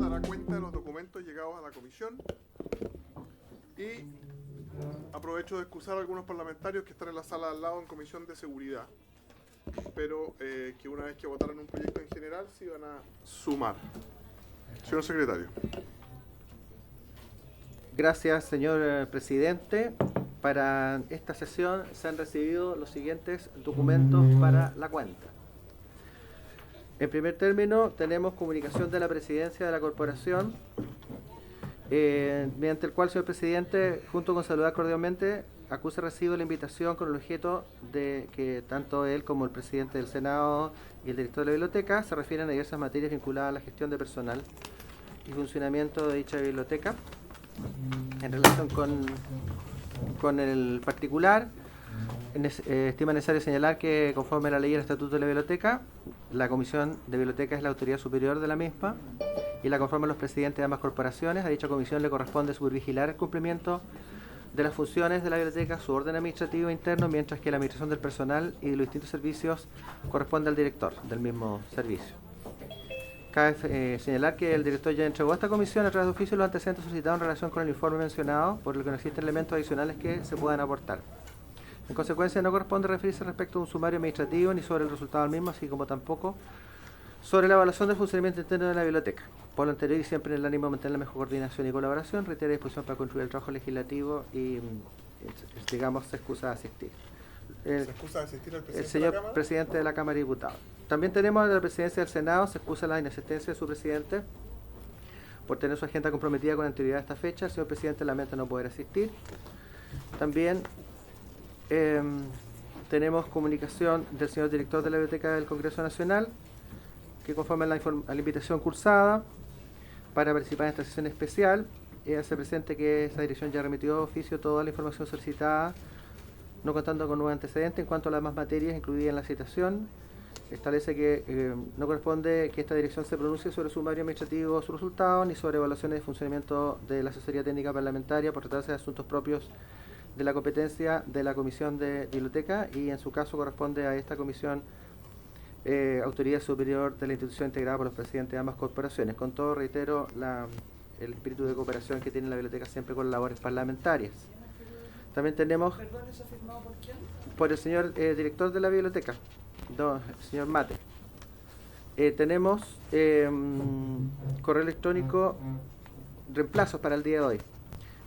dará cuenta de los documentos llegados a la comisión y aprovecho de excusar a algunos parlamentarios que están en la sala de al lado en Comisión de Seguridad, pero que una vez que votaron un proyecto en general se iban a sumar. Señor secretario. Gracias, señor presidente. Para esta sesión se han recibido los siguientes documentos para la cuenta. En primer término, tenemos comunicación de la presidencia de la corporación, mediante el cual, señor presidente, junto con saludar cordialmente, acusa recibo la invitación con el objeto de que tanto él como el presidente del Senado y el director de la biblioteca se refieren a diversas materias vinculadas a la gestión de personal y funcionamiento de dicha biblioteca. En relación con el particular, estima necesario señalar que, conforme a la ley y el estatuto de la biblioteca, la Comisión de Biblioteca es la autoridad superior de la misma y la conforman los presidentes de ambas corporaciones. A dicha comisión le corresponde supervigilar el cumplimiento de las funciones de la biblioteca, su orden administrativo interno, mientras que la administración del personal y de los distintos servicios corresponde al director del mismo servicio. Cabe señalar que el director ya entregó a esta comisión a través de oficio los antecedentes solicitados en relación con el informe mencionado, por lo que no existen elementos adicionales que se puedan aportar. En consecuencia, no corresponde referirse respecto a un sumario administrativo ni sobre el resultado del mismo, así como tampoco sobre la evaluación del funcionamiento interno de la biblioteca. Por lo anterior y siempre en el ánimo de mantener la mejor coordinación y colaboración, reitera disposición para construir el trabajo legislativo y, digamos, se excusa de asistir. ¿Se excusa de asistir al presidente el señor de la Cámara? presidente de la Cámara de Diputados. También tenemos a la presidencia del Senado, se excusa la inasistencia de su presidente por tener su agenda comprometida con anterioridad a esta fecha. El señor presidente lamenta no poder asistir. También tenemos comunicación del señor director de la Biblioteca del Congreso Nacional, que conforme a la invitación cursada para participar en esta sesión especial, hace presente que esa dirección ya remitió a oficio toda la información solicitada, no contando con nuevos antecedentes en cuanto a las demás materias incluidas en la citación. Establece que no corresponde que esta dirección se pronuncie sobre sumario administrativo o su resultado, ni sobre evaluaciones de funcionamiento de la asesoría técnica parlamentaria por tratarse de asuntos propios de la competencia de la Comisión de Biblioteca, y en su caso corresponde a esta comisión autoridad superior de la institución integrada por los presidentes de ambas corporaciones. Con todo, reitero el espíritu de cooperación que tiene la biblioteca siempre con labores parlamentarias. También tenemos... ¿Perdón, eso firmado por quién? Por el señor director de la biblioteca, el señor Mate. Tenemos correo electrónico, reemplazos para el día de hoy.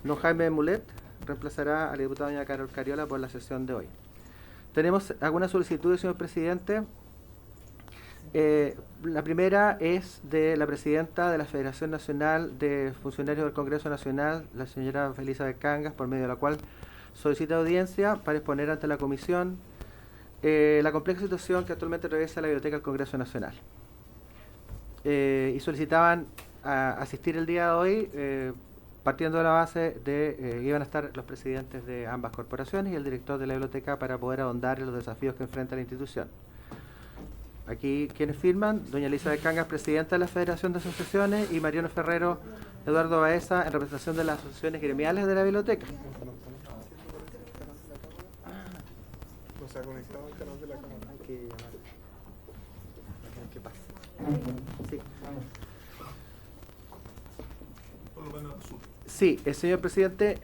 Don Jaime Mulet reemplazará a la diputada doña Carol Cariola por la sesión de hoy. Tenemos algunas solicitudes, señor presidente. La primera es de la presidenta de la Federación Nacional de Funcionarios del Congreso Nacional, la señora Elizabeth Cangas, por medio de la cual solicita audiencia para exponer ante la comisión la compleja situación que actualmente atraviesa la Biblioteca del Congreso Nacional. Y solicitaban asistir el día de hoy, partiendo de la base de que iban a estar los presidentes de ambas corporaciones y el director de la biblioteca para poder ahondar en los desafíos que enfrenta la institución. Aquí quienes firman: doña Elizabeth Cangas, presidenta de la Federación de Asociaciones, y Mariano Ferrero Eduardo Baeza, en representación de las asociaciones gremiales de la biblioteca. No se ha conectado al canal de la Cámara. Hay que llamar. ¿Qué pasa? Sí. Sí, señor presidente,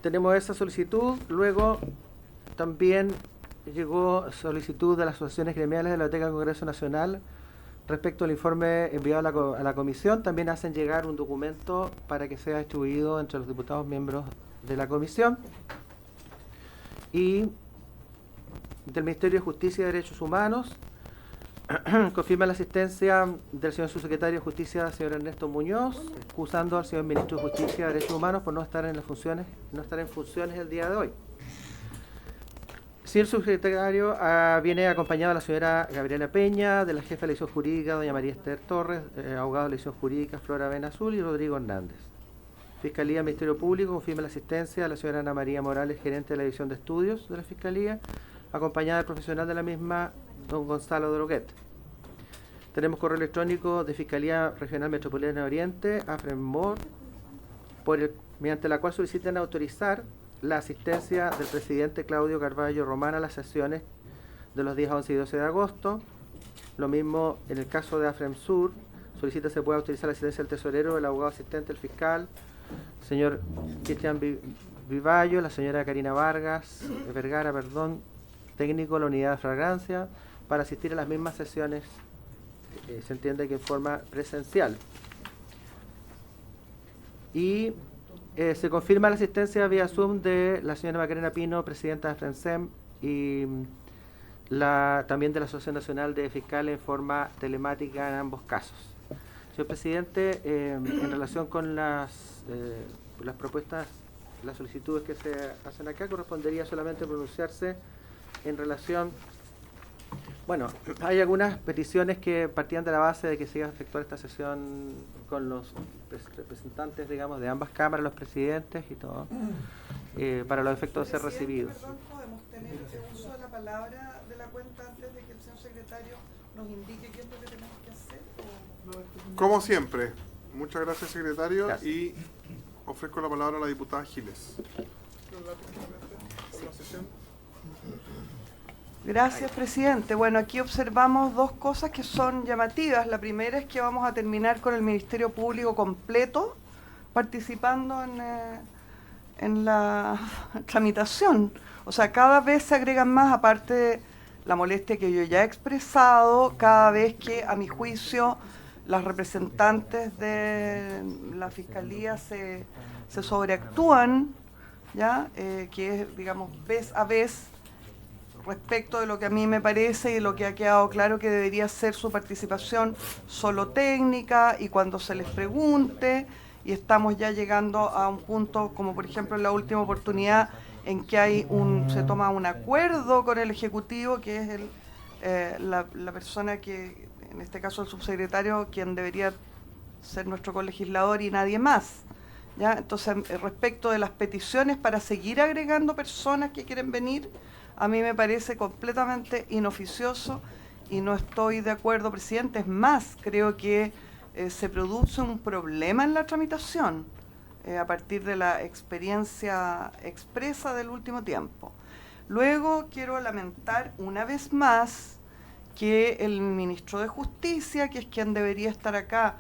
tenemos esa solicitud. Luego también llegó solicitud de las asociaciones gremiales de la Biblioteca del Congreso Nacional respecto al informe enviado a la comisión. También hacen llegar un documento para que sea distribuido entre los diputados miembros de la comisión. Y del Ministerio de Justicia y Derechos Humanos confirma la asistencia del señor subsecretario de Justicia, señor Ernesto Muñoz, excusando al señor ministro de Justicia y Derechos Humanos por no estar en funciones el día de hoy. El señor subsecretario viene acompañado de la señora Gabriela Peña, de la jefa de la edición jurídica, doña María Esther Torres, abogado de la edición jurídica, Flora Benazul, y Rodrigo Hernández. Fiscalía, Ministerio Público, confirma la asistencia de la señora Ana María Morales, gerente de la División de Estudios de la Fiscalía, acompañada del profesional de la misma, don Gonzalo Droguet. Tenemos correo electrónico de Fiscalía Regional Metropolitana de Oriente, AFREMOR, mediante la cual solicitan autorizar la asistencia del presidente Claudio Carvalho Román a las sesiones de los días 11 y 12 de agosto, Lo mismo en el caso de AFREMSUR, solicita se pueda utilizar la asistencia del tesorero, el abogado asistente, el fiscal, el señor Cristian Vivallo, la señora Karina Vergara, técnico de la unidad de flagrancia, para asistir a las mismas sesiones, se entiende que en forma presencial. Y se confirma la asistencia vía Zoom de la señora Macarena Pino, presidenta de FRENSEM, y también de la Asociación Nacional de Fiscales en forma telemática en ambos casos. Señor presidente, en relación con las propuestas, las solicitudes que se hacen acá, correspondería solamente pronunciarse en relación... Bueno, hay algunas peticiones que partían de la base de que se iba a efectuar esta sesión con los representantes, digamos, de ambas cámaras, los presidentes y todo, para los efectos de ser recibidos. Perdón, ¿podemos tener uso de la palabra de la cuenta antes de que el señor secretario nos indique qué es lo que tenemos que hacer? Como siempre, muchas gracias, secretario, Gracias. y ofrezco la palabra a la diputada Giles. Gracias, presidente. Bueno, aquí observamos dos cosas que son llamativas. La primera es que vamos a terminar con el Ministerio Público completo participando en la tramitación. O sea, cada vez se agregan más, aparte de la molestia que yo ya he expresado, cada vez que, a mi juicio, las representantes de la Fiscalía se sobreactúan, ¿ya? Que es, digamos, vez a vez, respecto de lo que a mí me parece y lo que ha quedado claro que debería ser su participación solo técnica y cuando se les pregunte, y estamos ya llegando a un punto como por ejemplo en la última oportunidad en que se toma un acuerdo con el Ejecutivo, que es la persona que, en este caso el subsecretario, quien debería ser nuestro colegislador y nadie más, ¿ya? Entonces, respecto de las peticiones para seguir agregando personas que quieren venir, a mí me parece completamente inoficioso y no estoy de acuerdo, presidente. Es más, creo que se produce un problema en la tramitación a partir de la experiencia expresa del último tiempo. Luego quiero lamentar una vez más que el ministro de Justicia, que es quien debería estar acá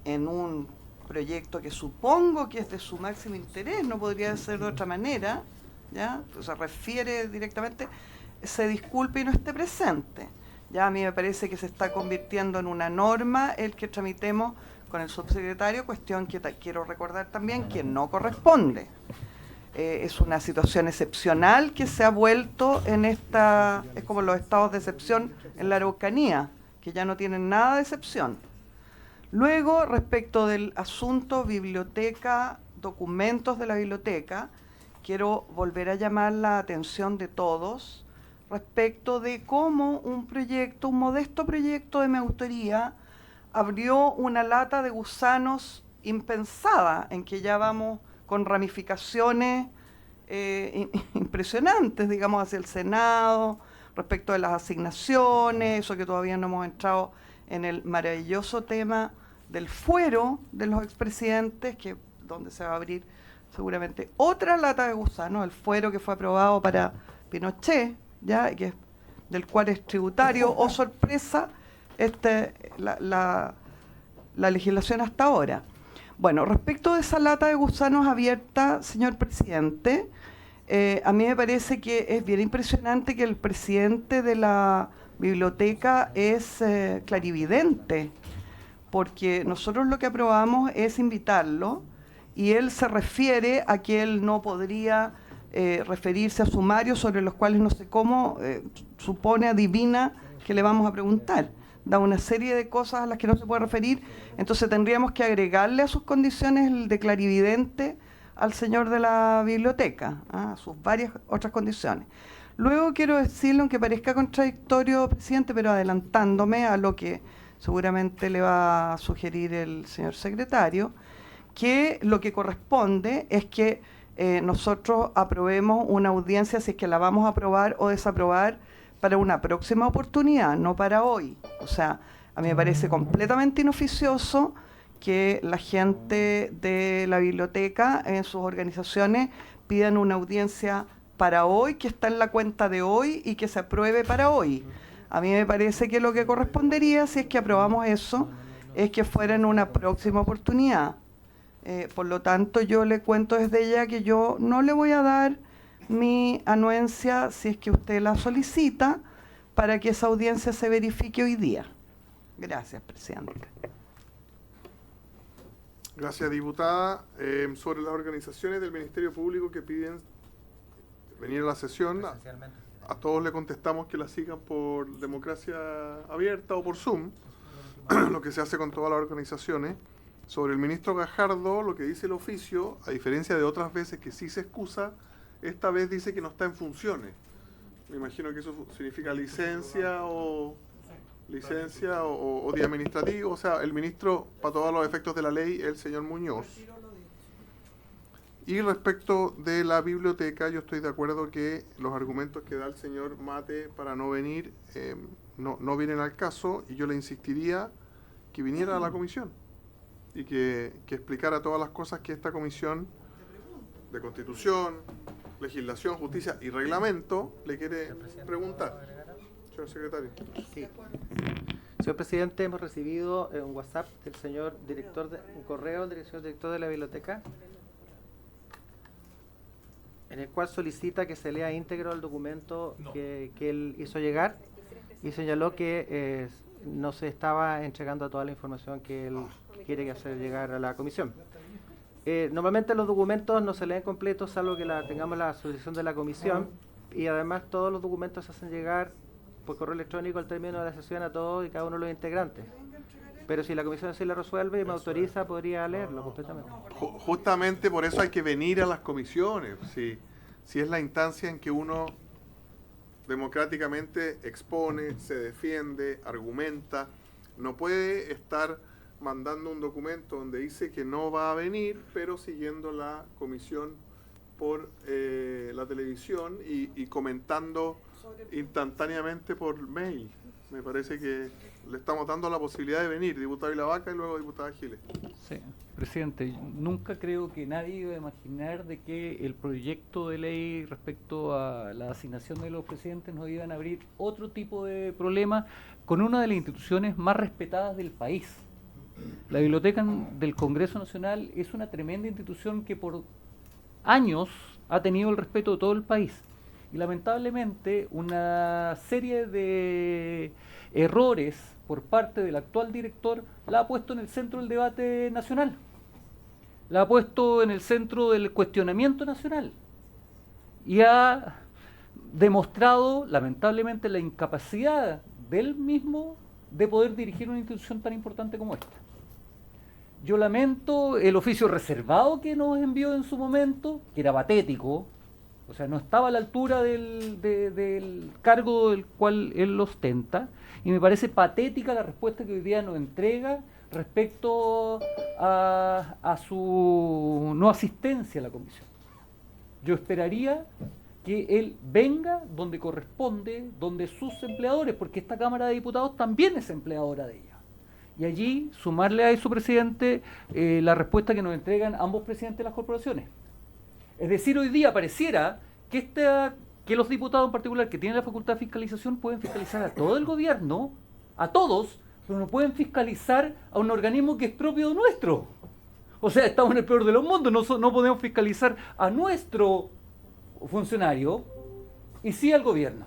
en un proyecto que supongo que es de su máximo interés, no podría ser de otra manera, ¿ya? Se refiere directamente, se disculpe y no esté presente. Ya a mí me parece que se está convirtiendo en una norma el que tramitemos con el subsecretario, cuestión que quiero recordar también que no corresponde. Es una situación excepcional que se ha vuelto en es como los estados de excepción en la Araucanía, que ya no tienen nada de excepción. Luego, respecto del asunto biblioteca, documentos de la biblioteca, quiero volver a llamar la atención de todos respecto de cómo un modesto proyecto de mi autoría, abrió una lata de gusanos impensada, en que ya vamos con ramificaciones impresionantes, digamos, hacia el Senado, respecto de las asignaciones, eso que todavía no hemos entrado en el maravilloso tema del fuero de los expresidentes, donde se va a abrir seguramente otra lata de gusanos, el fuero que fue aprobado para Pinochet, ya, del cual es tributario, oh sorpresa, la legislación hasta ahora. Bueno, respecto de esa lata de gusanos abierta, señor presidente, a mí me parece que es bien impresionante que el presidente de la biblioteca es clarividente, porque nosotros lo que aprobamos es invitarlo, y él se refiere a que él no podría referirse a sumarios sobre los cuales no sé cómo supone, adivina que le vamos a preguntar. Da una serie de cosas a las que no se puede referir, entonces tendríamos que agregarle a sus condiciones el de clarividente al señor de la biblioteca, a sus varias otras condiciones. Luego quiero decirle, aunque parezca contradictorio, presidente, pero adelantándome a lo que seguramente le va a sugerir el señor secretario, que lo que corresponde es que nosotros aprobemos una audiencia, si es que la vamos a aprobar o desaprobar, para una próxima oportunidad, no para hoy. O sea, a mí me parece completamente inoficioso que la gente de la biblioteca en sus organizaciones pidan una audiencia para hoy, que está en la cuenta de hoy y que se apruebe para hoy. A mí me parece que lo que correspondería, si es que aprobamos eso, es que fuera en una próxima oportunidad. Por lo tanto, yo le cuento desde ya que yo no le voy a dar mi anuencia, si es que usted la solicita, para que esa audiencia se verifique hoy día. Gracias, presidente. Gracias, diputada. Sobre las organizaciones del Ministerio Público que piden venir a la sesión, a todos le contestamos que la sigan por Democracia Abierta o por Zoom, lo que se hace con todas las organizaciones. Sobre el ministro Gajardo, lo que dice el oficio, a diferencia de otras veces que sí se excusa, esta vez dice que no está en funciones. Me imagino que eso significa licencia o día administrativo. O sea, el ministro, para todos los efectos de la ley, el señor Muñoz. Y respecto de la biblioteca, yo estoy de acuerdo que los argumentos que da el señor Mate para no venir no vienen al caso, y yo le insistiría que viniera a la comisión y que explicara todas las cosas que esta comisión de Constitución, Legislación, Justicia y Reglamento le quiere preguntar. Señor secretario. Sí. Señor presidente, hemos recibido un WhatsApp del señor director, un correo del señor director de la biblioteca, en el cual solicita que se lea íntegro el documento que él hizo llegar, y señaló que no se estaba entregando toda la información que él quiere hacer llegar a la comisión. Normalmente los documentos no se leen completos, salvo que tengamos la solicitud de la comisión, y además todos los documentos se hacen llegar por correo electrónico al término de la sesión a todos y cada uno de los integrantes. Pero si la comisión así lo resuelve y me autoriza, podría leerlo completamente. Justamente por eso hay que venir a las comisiones. Si es la instancia en que uno democráticamente expone, se defiende, argumenta, no puede estar mandando un documento donde dice que no va a venir, pero siguiendo la comisión por la televisión y comentando instantáneamente por mail. Me parece que le estamos dando la posibilidad de venir, diputado Ilavaca y luego diputada Giles. Sí, presidente, nunca creo que nadie iba a imaginar de que el proyecto de ley respecto a la asignación de los presidentes nos iban a abrir otro tipo de problema con una de las instituciones más respetadas del país. La Biblioteca del Congreso Nacional es una tremenda institución que por años ha tenido el respeto de todo el país. Y lamentablemente una serie de errores por parte del actual director la ha puesto en el centro del debate nacional, la ha puesto en el centro del cuestionamiento nacional y ha demostrado lamentablemente la incapacidad del mismo de poder dirigir una institución tan importante como esta. Yo lamento el oficio reservado que nos envió en su momento, que era patético. O sea, no estaba a la altura del cargo del cual él lo ostenta, y me parece patética la respuesta que hoy día nos entrega respecto a su no asistencia a la comisión. Yo esperaría que él venga donde corresponde, donde sus empleadores, porque esta Cámara de Diputados también es empleadora de ella. Y allí sumarle a eso, presidente, la respuesta que nos entregan ambos presidentes de las corporaciones. Es decir, hoy día pareciera que los diputados en particular que tienen la facultad de fiscalización pueden fiscalizar a todo el gobierno, a todos, pero no pueden fiscalizar a un organismo que es propio nuestro. O sea, estamos en el peor de los mundos, no podemos fiscalizar a nuestro funcionario y sí al gobierno.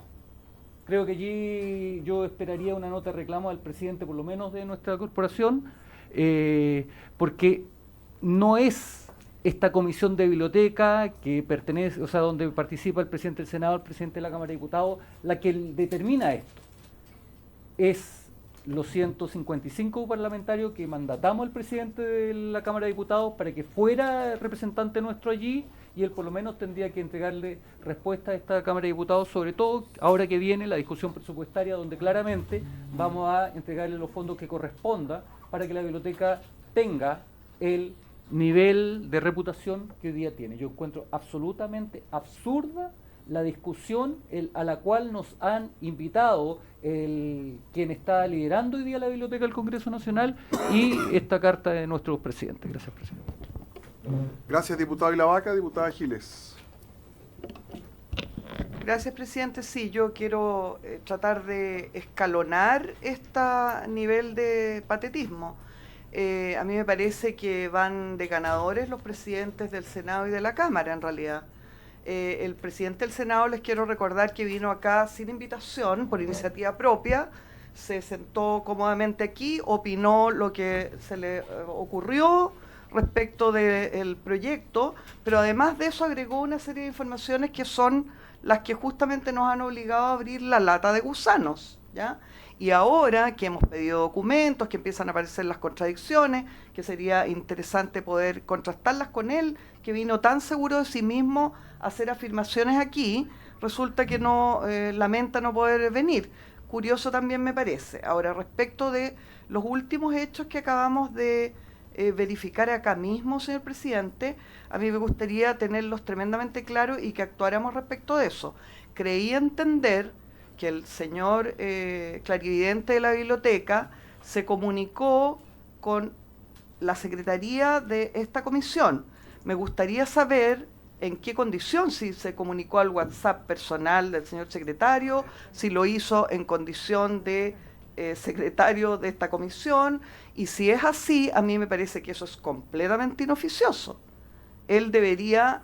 Creo que allí yo esperaría una nota de reclamo al presidente, por lo menos de nuestra corporación, porque no es esta comisión de biblioteca que pertenece, o sea, donde participa el presidente del Senado, el presidente de la Cámara de Diputados, la que determina esto. Es los 155 parlamentarios que mandatamos al presidente de la Cámara de Diputados para que fuera representante nuestro allí, y él por lo menos tendría que entregarle respuesta a esta Cámara de Diputados, sobre todo ahora que viene la discusión presupuestaria, donde claramente vamos a entregarle los fondos que corresponda para que la biblioteca tenga el nivel de reputación que hoy día tiene. Yo encuentro absolutamente absurda la discusión a la cual nos han invitado quien está liderando hoy día la Biblioteca del Congreso Nacional y esta carta de nuestro presidente. Gracias, presidente. Gracias, diputado Ilavaca. Diputada Giles. Gracias, presidente. Sí, yo quiero tratar de escalonar este nivel de patetismo. A mí me parece que van de ganadores los presidentes del Senado y de la Cámara, en realidad. El presidente del Senado, les quiero recordar que vino acá sin invitación, por iniciativa propia, se sentó cómodamente aquí, opinó lo que se le ocurrió respecto del proyecto, pero además de eso agregó una serie de informaciones que son las que justamente nos han obligado a abrir la lata de gusanos, ¿ya? Y ahora que hemos pedido documentos, que empiezan a aparecer las contradicciones, que sería interesante poder contrastarlas con él, que vino tan seguro de sí mismo a hacer afirmaciones aquí, resulta que no lamenta no poder venir. Curioso también me parece. Ahora, respecto de los últimos hechos que acabamos de verificar acá mismo, señor presidente, a mí me gustaría tenerlos tremendamente claros y que actuáramos respecto de eso. Creí entender que el señor clarividente de la biblioteca se comunicó con la secretaría de esta comisión. Me gustaría saber en qué condición, si se comunicó al WhatsApp personal del señor secretario, si lo hizo en condición de secretario de esta comisión, y si es así, a mí me parece que eso es completamente inoficioso. Él debería,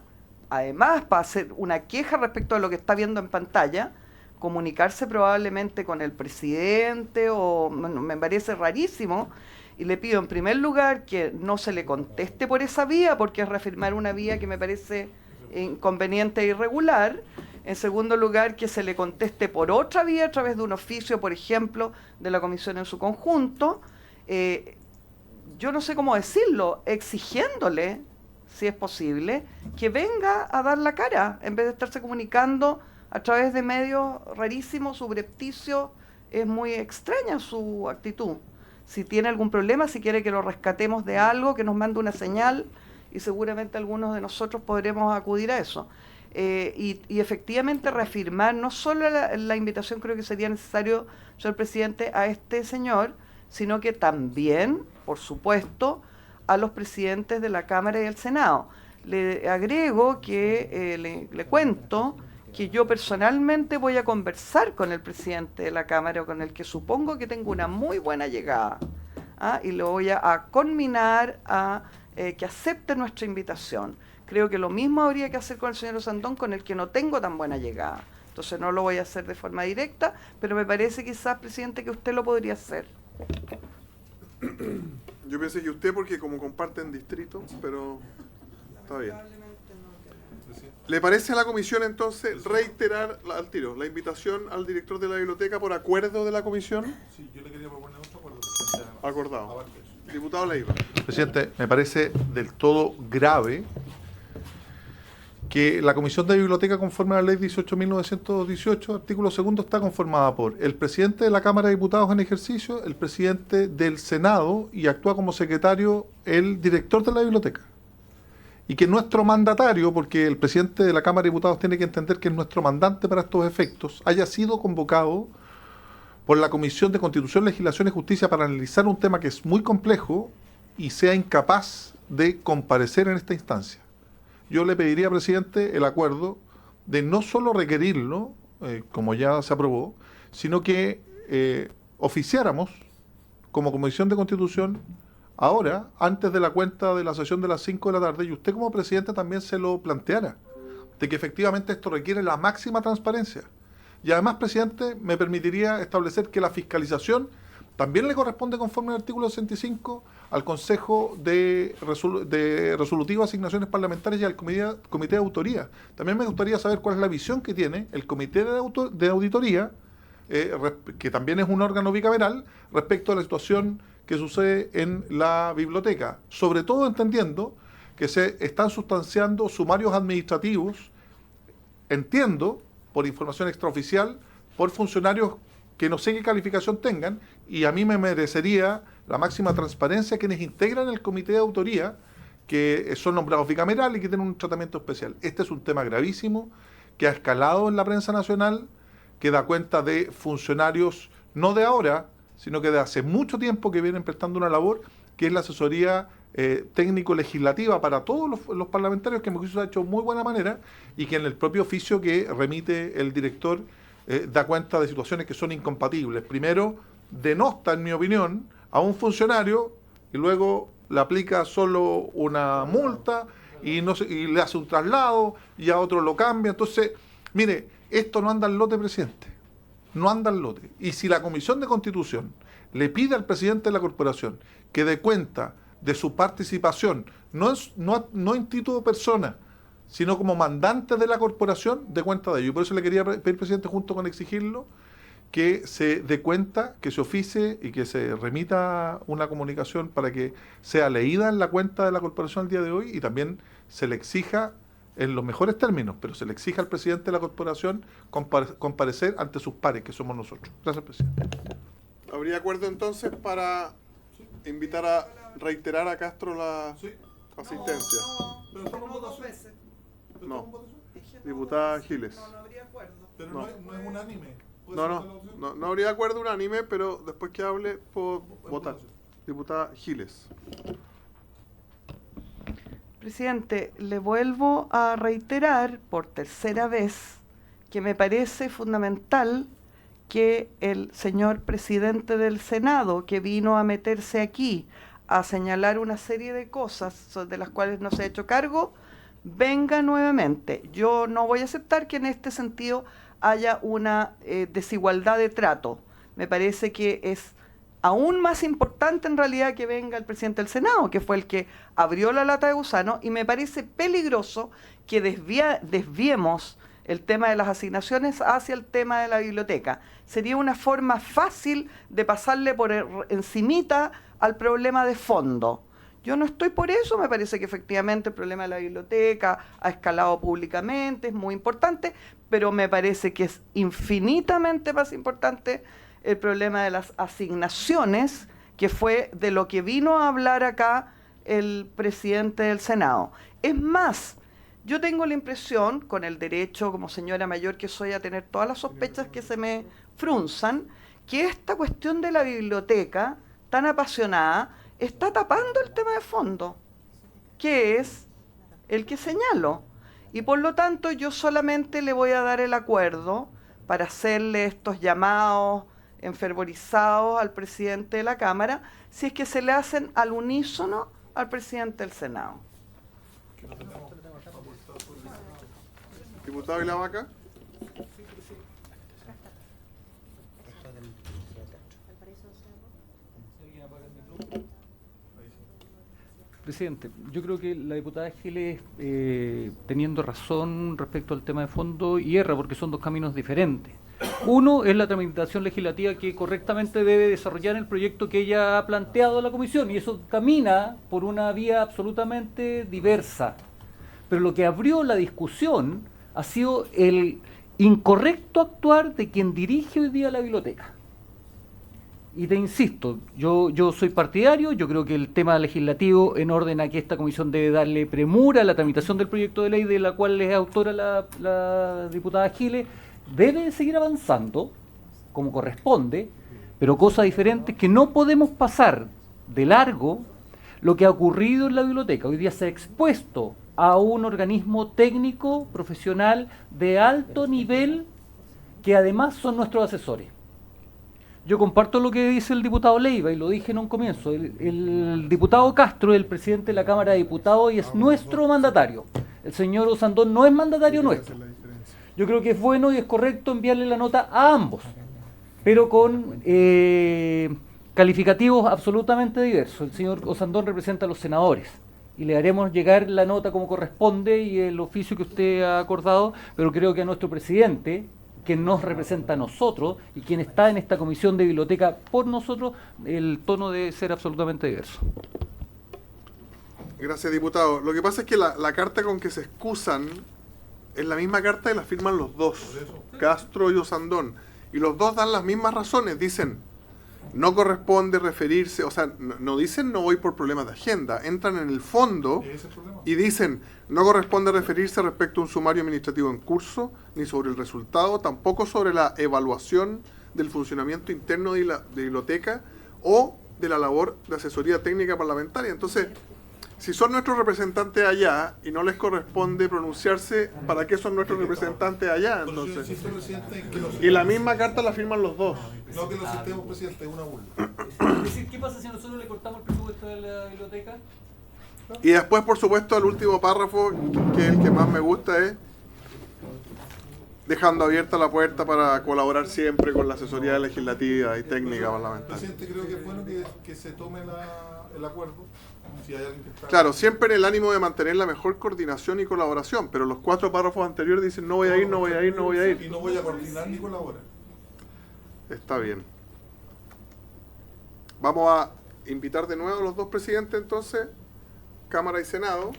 además, para hacer una queja respecto a lo que está viendo en pantalla, comunicarse probablemente con el presidente, o bueno, me parece rarísimo, y le pido en primer lugar que no se le conteste por esa vía, porque es reafirmar una vía que me parece inconveniente e irregular. En segundo lugar, que se le conteste por otra vía, a través de un oficio, por ejemplo, de la comisión en su conjunto, yo no sé cómo decirlo, exigiéndole, si es posible, que venga a dar la cara, en vez de estarse comunicando a través de medios rarísimos, subrepticios. Es muy extraña su actitud. Si tiene algún problema, si quiere que lo rescatemos de algo, que nos mande una señal, y seguramente algunos de nosotros podremos acudir a eso. Y efectivamente reafirmar no solo la invitación, creo que sería necesario, señor presidente, a este señor, sino que también, por supuesto, a los presidentes de la Cámara y del Senado. Le agrego que le cuento que yo personalmente voy a conversar con el presidente de la Cámara, con el que supongo que tengo una muy buena llegada, y lo voy a conminar a que acepte nuestra invitación. Creo que lo mismo habría que hacer con el señor Osandón, con el que no tengo tan buena llegada. Entonces no lo voy a hacer de forma directa, pero me parece quizás, presidente, que usted lo podría hacer. Yo pensé que usted, porque como comparten distrito, pero está bien. ¿Le parece a la comisión entonces reiterar al tiro la invitación al director de la biblioteca por acuerdo de la comisión? Sí, yo le quería proponer otro acuerdo. Acordado. Diputado Leiva. Presidente, me parece del todo grave que la Comisión de Biblioteca, conforme a la Ley 18.918, artículo 2, está conformada por el presidente de la Cámara de Diputados en ejercicio, el presidente del Senado, y actúa como secretario el director de la biblioteca. Y que nuestro mandatario, porque el presidente de la Cámara de Diputados tiene que entender que es nuestro mandante para estos efectos, haya sido convocado por la Comisión de Constitución, Legislación y Justicia para analizar un tema que es muy complejo y sea incapaz de comparecer en esta instancia. Yo le pediría, presidente, el acuerdo de no solo requerirlo, como ya se aprobó, sino que oficiáramos como Comisión de Constitución ahora, antes de la cuenta de la sesión de las 5 de la tarde, y usted como presidente también se lo planteara, de que efectivamente esto requiere la máxima transparencia. Y además, presidente, me permitiría establecer que la fiscalización también le corresponde, conforme al artículo 65, al Consejo de Resolutivo de Asignaciones Parlamentarias y al Comité de Autoría. También me gustaría saber cuál es la visión que tiene el Comité de Auditoría, que también es un órgano bicameral, respecto a la situación que sucede en la biblioteca. Sobre todo entendiendo que se están sustanciando sumarios administrativos, entiendo, por información extraoficial, por funcionarios que no sé qué calificación tengan, y a mí me merecería la máxima transparencia quienes integran el comité de autoría, que son nombrados bicameral y que tienen un tratamiento especial. Este es un tema gravísimo que ha escalado en la prensa nacional, que da cuenta de funcionarios no de ahora, sino que de hace mucho tiempo que vienen prestando una labor, que es la asesoría técnico-legislativa para todos los parlamentarios, que en mi juicio se ha hecho de muy buena manera, y que en el propio oficio que remite el director da cuenta de situaciones que son incompatibles. Primero, denosta, en mi opinión, a un funcionario y luego le aplica solo una multa y le hace un traslado y a otro lo cambia. Entonces, mire, esto no anda al lote, presidente. No anda al lote. Y si la Comisión de Constitución le pide al presidente de la corporación que dé cuenta de su participación, no en título de persona, sino como mandante de la corporación, dé cuenta de ello. Y por eso le quería pedir, presidente, junto con exigirlo, que se dé cuenta, que se oficie y que se remita una comunicación para que sea leída en la cuenta de la corporación el día de hoy, y también se le exija, en los mejores términos, pero se le exija al presidente de la corporación comparecer ante sus pares, que somos nosotros. Gracias, presidente. ¿Habría acuerdo entonces para invitar a reiterar a Castro la asistencia? No. Diputada Giles. No habría acuerdo. Pero No. no es unánime. No habría acuerdo unánime, pero después que hable puedo votar. Diputada Giles. Presidente, le vuelvo a reiterar por tercera vez que me parece fundamental que el señor presidente del Senado, que vino a meterse aquí a señalar una serie de cosas de las cuales no se ha hecho cargo, venga nuevamente. Yo no voy a aceptar que en este sentido haya una desigualdad de trato. Me parece que es aún más importante en realidad que venga el presidente del Senado, que fue el que abrió la lata de gusano, y me parece peligroso que desviemos el tema de las asignaciones hacia el tema de la biblioteca. Sería una forma fácil de pasarle por encimita al problema de fondo. Yo no estoy por eso, me parece que efectivamente el problema de la biblioteca ha escalado públicamente, es muy importante, pero me parece que es infinitamente más importante el problema de las asignaciones, que fue de lo que vino a hablar acá el presidente del Senado. Es más, yo tengo la impresión, con el derecho como señora mayor que soy a tener todas las sospechas que se me frunzan, que esta cuestión de la biblioteca tan apasionada está tapando el tema de fondo, que es el que señalo. Y por lo tanto yo solamente le voy a dar el acuerdo para hacerle estos llamados enfervorizados al presidente de la Cámara, si es que se le hacen al unísono al presidente del Senado. Diputado Vilavaca. Presidente, yo creo que la diputada Giles, teniendo razón respecto al tema de fondo, y erra porque son dos caminos diferentes. Uno es la tramitación legislativa que correctamente debe desarrollar el proyecto que ella ha planteado a la comisión, y eso camina por una vía absolutamente diversa. Pero lo que abrió la discusión ha sido el incorrecto actuar de quien dirige hoy día la biblioteca. Y te insisto, yo soy partidario, yo creo que el tema legislativo, en orden a que esta comisión debe darle premura a la tramitación del proyecto de ley de la cual es autora la diputada Giles, debe seguir avanzando como corresponde, pero cosa diferente es que no podemos pasar de largo lo que ha ocurrido en la biblioteca. Hoy día se ha expuesto a un organismo técnico, profesional, de alto nivel, que además son nuestros asesores. Yo comparto lo que dice el diputado Leiva, y lo dije en un comienzo. El diputado Castro es el presidente de la Cámara de Diputados y es nuestro mandatario. El señor Osandón no es mandatario nuestro. Yo creo que es bueno y es correcto enviarle la nota a ambos, pero con calificativos absolutamente diversos. El señor Osandón representa a los senadores y le haremos llegar la nota como corresponde y el oficio que usted ha acordado, pero creo que a nuestro presidente, quien nos representa a nosotros y quien está en esta comisión de biblioteca por nosotros, el tono debe ser absolutamente diverso. Gracias, diputado. Lo que pasa es que la carta con que se excusan es la misma carta y la firman los dos, Castro y Osandón, y los dos dan las mismas razones. Dicen, no corresponde referirse, o sea, no dicen no voy por problemas de agenda, entran en el fondo y dicen, no corresponde referirse respecto a un sumario administrativo en curso, ni sobre el resultado, tampoco sobre la evaluación del funcionamiento interno de la biblioteca o de la labor de asesoría técnica parlamentaria. Entonces, Si son nuestros representantes allá y no les corresponde pronunciarse, ¿para qué son nuestros representantes allá? Pero yo Entonces, insisto, presidente, en que los y la misma carta la firman los dos. no que los citemos, presidente, es una burla. Es decir, ¿qué pasa si nosotros le cortamos el presupuesto de la biblioteca? Y después, por supuesto, el último párrafo, que es el que más me gusta, es dejando abierta la puerta para colaborar siempre con la asesoría legislativa y técnica parlamentaria. Presidente, creo que es bueno que se tome el acuerdo. Si hay alguien que está... Claro, siempre en el ánimo de mantener la mejor coordinación y colaboración, pero los 4 párrafos anteriores dicen no voy a ir, no voy a ir, no voy a Y ir. no voy a coordinar ni colaborar. Está bien. Vamos a invitar de nuevo a los dos presidentes entonces, Cámara y Senado,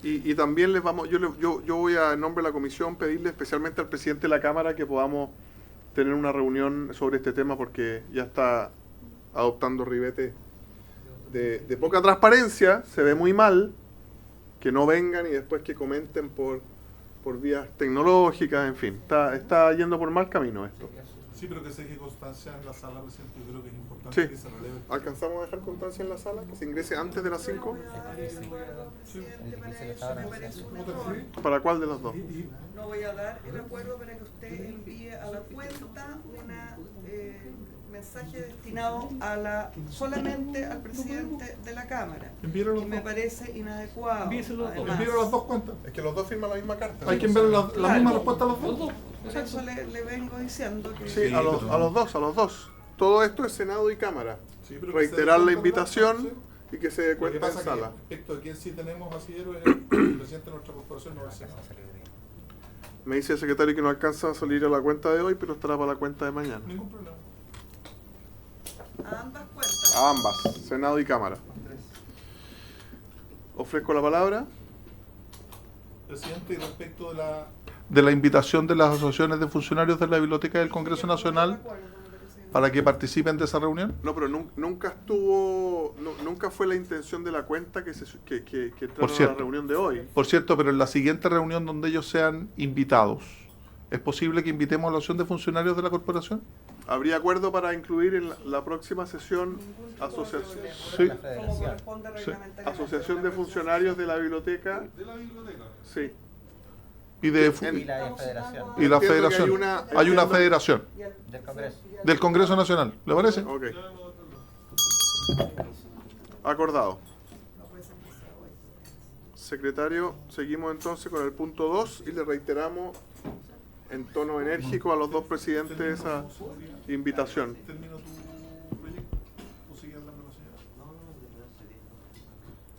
y también les vamos, yo voy a, en nombre de la comisión, pedirle especialmente al presidente de la Cámara que podamos tener una reunión sobre este tema porque ya está adoptando ribetes de poca transparencia, se ve muy mal que no vengan y después que comenten por vías tecnológicas, en fin, está yendo por mal camino esto. Sí, pero que se deje constancia en la sala, presidente. Yo creo que es importante Sí. que se releve. ¿Alcanzamos a dejar constancia en la sala? ¿Que se ingrese antes de las 5? Presidente, para eso me parece un error. ¿Para cuál de las dos? No voy a dar el acuerdo para que usted envíe a la cuenta un mensaje destinado solamente al presidente de la Cámara. Envíelo a los Y me dos. parece inadecuado. Envíeselo a los dos. además. Envíelo a las dos cuentas. Es que los dos firman la misma carta. Hay que enviar la Claro. misma respuesta a los dos. Por eso le vengo diciendo que... Sí, a los dos. Todo esto es Senado y Cámara. Sí, pero que se Reiterar dé la cuenta con invitación constancia. y que se dé Lo que cuenta en pasa es que sala. respecto de quién sí tenemos asillero es el presidente de nuestra corporación, no el Senado. Me dice el secretario que no alcanza a salir a la cuenta de hoy, pero estará para la cuenta de mañana. Ningún problema. A ambas cuentas. A ambas, Senado y Cámara. Ofrezco la palabra. Presidente, y respecto de la invitación de las asociaciones de funcionarios de la Biblioteca del Congreso Nacional para que participen de esa reunión. No, pero nunca fue la intención de la cuenta que entraron a la cierto. reunión de hoy. Por cierto, pero en la siguiente reunión donde ellos sean invitados, ¿es posible que invitemos a la asociación de funcionarios de la corporación? ¿Habría acuerdo para incluir en la próxima sesión asociación, Sí. Como corresponde reglamentariamente. asociación de funcionarios de la biblioteca? Sí. Y de En- la federación y la Entiendo que federación. hay una- Hay una entiendo- federación del Congreso. del Congreso Nacional. ¿Le parece? Ok. Acordado. Secretario, seguimos entonces con el punto 2 y le reiteramos en tono enérgico a los dos presidentes esa invitación. ¿Termino tu proyecto o sigue hablando la señora?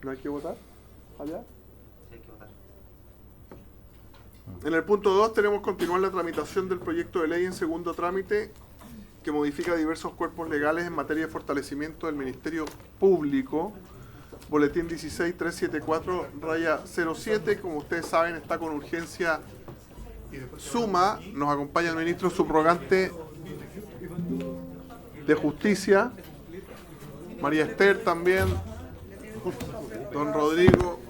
¿No hay que votar? ¿Allá? En el punto 2 tenemos que continuar la tramitación del proyecto de ley en segundo trámite que modifica diversos cuerpos legales en materia de fortalecimiento del Ministerio Público. Boletín 16374-07, como ustedes saben, está con urgencia suma. Nos acompaña el ministro subrogante de Justicia, María Esther también, don Rodrigo,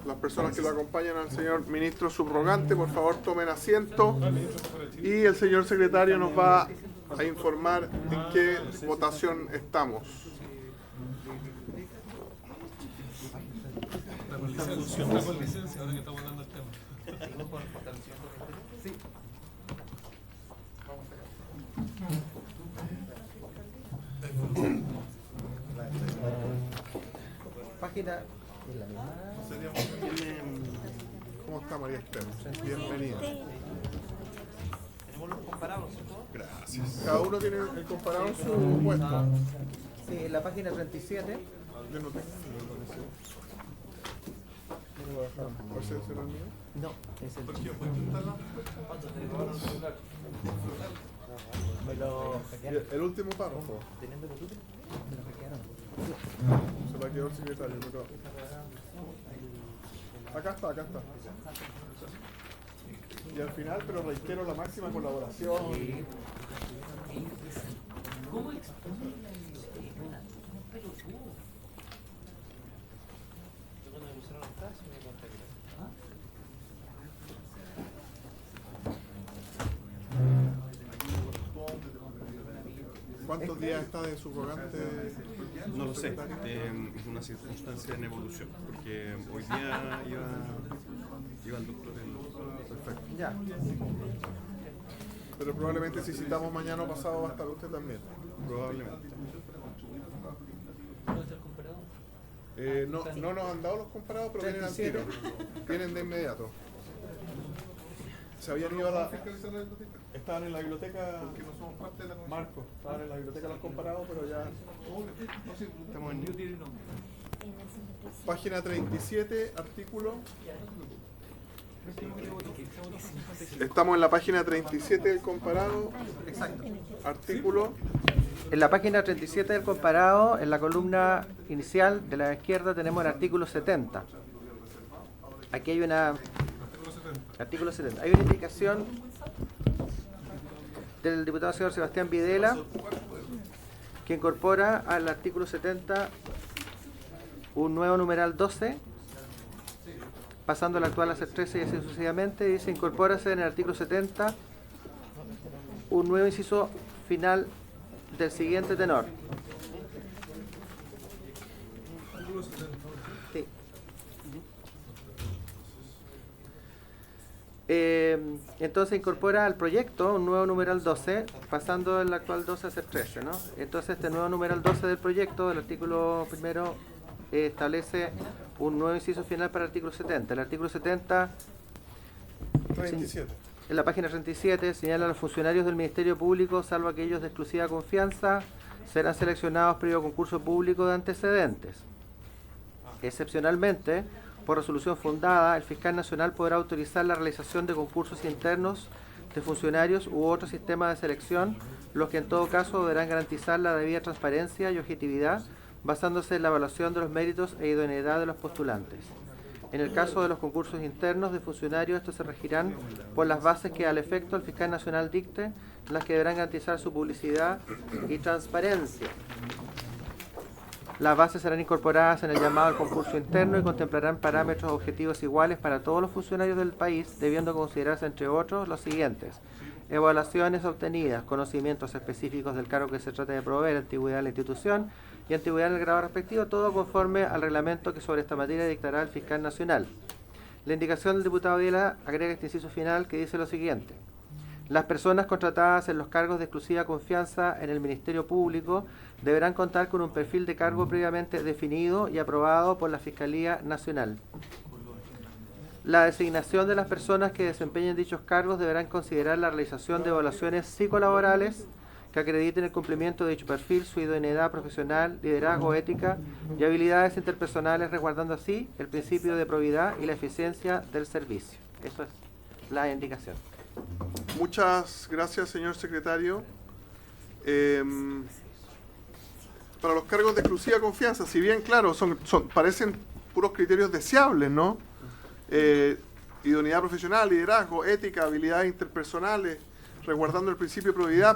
las personas que lo acompañan al señor ministro subrogante, por favor tomen asiento y el señor secretario nos va a informar en qué votación estamos. Página es la misma. ¿Cómo está María Esther? Bienvenida. Tenemos los comparados, ¿cierto? Gracias. Cada uno tiene el comparado en su puesto. Sí, en la página 37. Yo no tengo. ¿Por ser el mío? No, es el me lo El último párrafo. teniendo que tú me lo hackearon. Se la quedó el secretario. Pero... Acá está. Y al final, pero reitero la máxima colaboración. ¿Cómo expone la biblioteca? Un pelotudo. ¿Cuántos días está de subrogante? No lo sé, es una circunstancia en evolución, porque hoy día iba el doctor Perfecto. Ya. Pero probablemente si citamos mañana o pasado va a estar usted también. probablemente. No nos han dado los comparados, pero vienen al tiro. Vienen de inmediato. Se habían ido a la... Estaban en la biblioteca... Marco, estaban en la biblioteca los comparados, pero ya... Estamos en... Página 37, artículo... Estamos en la página 37 del comparado. Exacto. Artículo... En la página 37 del comparado, en la columna inicial de la izquierda, tenemos el artículo 70. Aquí hay una... Artículo 70. Hay una indicación del diputado señor Sebastián Videla que incorpora al artículo 70 un nuevo numeral 12, pasando al actual a ser 13 y así sucesivamente. Dice: incorpórase en el artículo 70 un nuevo inciso final del siguiente tenor. Sí. Entonces incorpora al proyecto un nuevo numeral 12, pasando el actual 12 a ser 13, ¿no? Entonces este nuevo numeral 12 del proyecto, del artículo primero, establece un nuevo inciso final para el artículo 70. El artículo 70, 37. en la página 37, señala: los funcionarios del Ministerio Público, salvo aquellos de exclusiva confianza, serán seleccionados previo concurso público de antecedentes. Excepcionalmente, por resolución fundada, el fiscal nacional podrá autorizar la realización de concursos internos de funcionarios u otro sistema de selección, los que en todo caso deberán garantizar la debida transparencia y objetividad, basándose en la evaluación de los méritos e idoneidad de los postulantes. En el caso de los concursos internos de funcionarios, estos se regirán por las bases que al efecto el fiscal nacional dicte, las que deberán garantizar su publicidad y transparencia. Las bases serán incorporadas en el llamado al concurso interno y contemplarán parámetros objetivos iguales para todos los funcionarios del país, debiendo considerarse, entre otros, los siguientes: evaluaciones obtenidas, conocimientos específicos del cargo que se trata de proveer, antigüedad en la institución y antigüedad en el grado respectivo, todo conforme al reglamento que sobre esta materia dictará el fiscal nacional. La indicación del diputado Videla agrega este inciso final que dice lo siguiente: las personas contratadas en los cargos de exclusiva confianza en el Ministerio Público deberán contar con un perfil de cargo previamente definido y aprobado por la Fiscalía Nacional. La designación de las personas que desempeñen dichos cargos deberán considerar la realización de evaluaciones psicolaborales que acrediten el cumplimiento de dicho perfil, su idoneidad profesional, liderazgo, ética y habilidades interpersonales, resguardando así el principio de probidad y la eficiencia del servicio. Eso es la indicación. Muchas gracias, señor secretario. Para los cargos de exclusiva confianza, si bien, claro, parecen puros criterios deseables, ¿no? Idoneidad profesional, liderazgo, ética, habilidades interpersonales, resguardando el principio de probidad,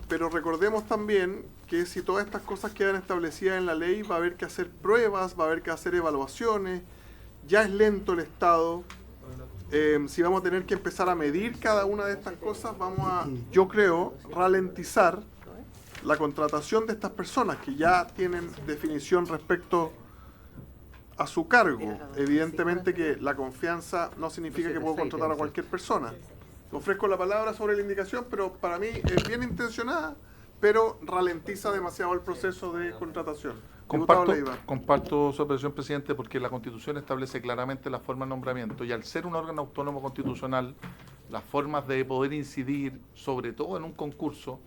pero recordemos también que si todas estas cosas quedan establecidas en la ley, va a haber que hacer pruebas, va a haber que hacer evaluaciones, ya es lento el Estado. Si vamos a tener que empezar a medir cada una de estas cosas, vamos a, yo creo, ralentizar la contratación de estas personas que ya tienen definición respecto a su cargo. Evidentemente que la confianza no significa que puedo contratar a cualquier persona. Ofrezco la palabra sobre la indicación, pero para mí es bien intencionada, pero ralentiza demasiado el proceso de contratación. Comparto su apreciación, presidente, porque la Constitución establece claramente la forma de nombramiento y al ser un órgano autónomo constitucional, las formas de poder incidir, sobre todo en un concurso,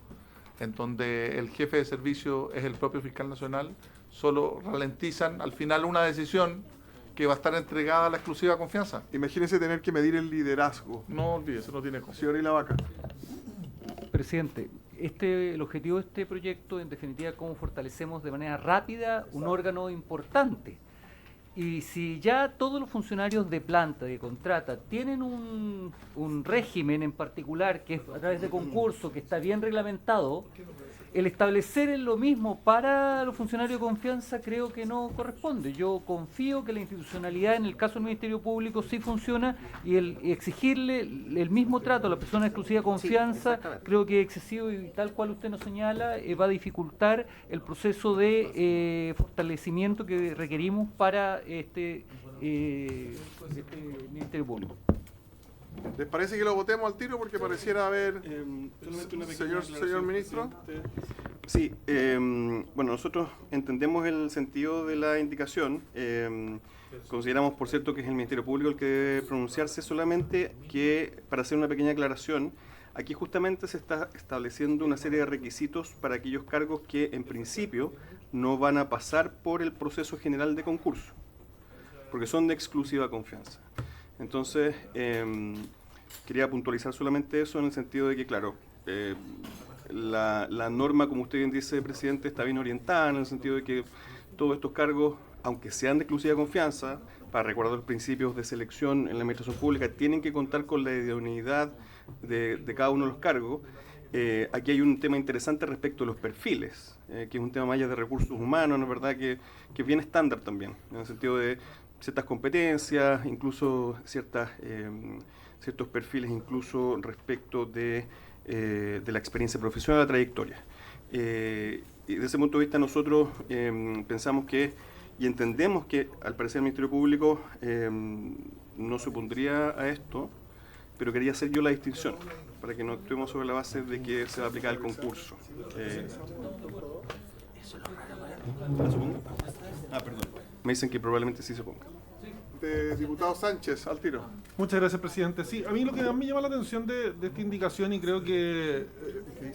en donde el jefe de servicio es el propio fiscal nacional, solo ralentizan al final una decisión que va a estar entregada a la exclusiva confianza. Imagínese tener que medir el liderazgo. No olvídese, no tiene cosa. Señor Ilavaca. Presidente, el objetivo de este proyecto, en definitiva, es cómo fortalecemos de manera rápida un órgano importante. Y si ya todos los funcionarios de planta, de contrata, tienen un régimen en particular, que es a través de concurso, que está bien reglamentado, el establecer lo mismo para los funcionarios de confianza creo que no corresponde. Yo confío que la institucionalidad en el caso del Ministerio Público sí funciona y el exigirle el mismo trato a la persona de exclusiva confianza creo que es excesivo y tal cual usted nos señala va a dificultar el proceso de fortalecimiento que requerimos para este Ministerio Público. ¿Les parece que lo votemos al tiro? Porque pareciera haber... Solamente una pequeña señor ministro. Sí, bueno, nosotros entendemos el sentido de la indicación. Consideramos, por cierto, que es el Ministerio Público el que debe pronunciarse, solamente que, para hacer una pequeña aclaración, aquí justamente se está estableciendo una serie de requisitos para aquellos cargos que, en principio, no van a pasar por el proceso general de concurso, porque son de exclusiva confianza. Entonces, quería puntualizar solamente eso en el sentido de que, claro, la norma, como usted bien dice, presidente, está bien orientada en el sentido de que todos estos cargos, aunque sean de exclusiva confianza, para recordar los principios de selección en la administración pública, tienen que contar con la idoneidad de cada uno de los cargos. Aquí hay un tema interesante respecto a los perfiles, que es un tema más allá de recursos humanos, ¿no es verdad? Que es bien estándar también, en el sentido de ciertas competencias, incluso ciertos perfiles, incluso respecto de la experiencia profesional, la trayectoria. Y desde ese punto de vista nosotros pensamos que, y entendemos que al parecer el Ministerio Público no se opondría a esto, pero quería hacer yo la distinción, para que no actuemos sobre la base de que se va a aplicar el concurso. ¿La supongo? Perdón. Me dicen que probablemente sí se ponga. Diputado Sánchez, al tiro. Muchas gracias, presidente. Sí, a mí lo que más me llama la atención de esta indicación, y creo que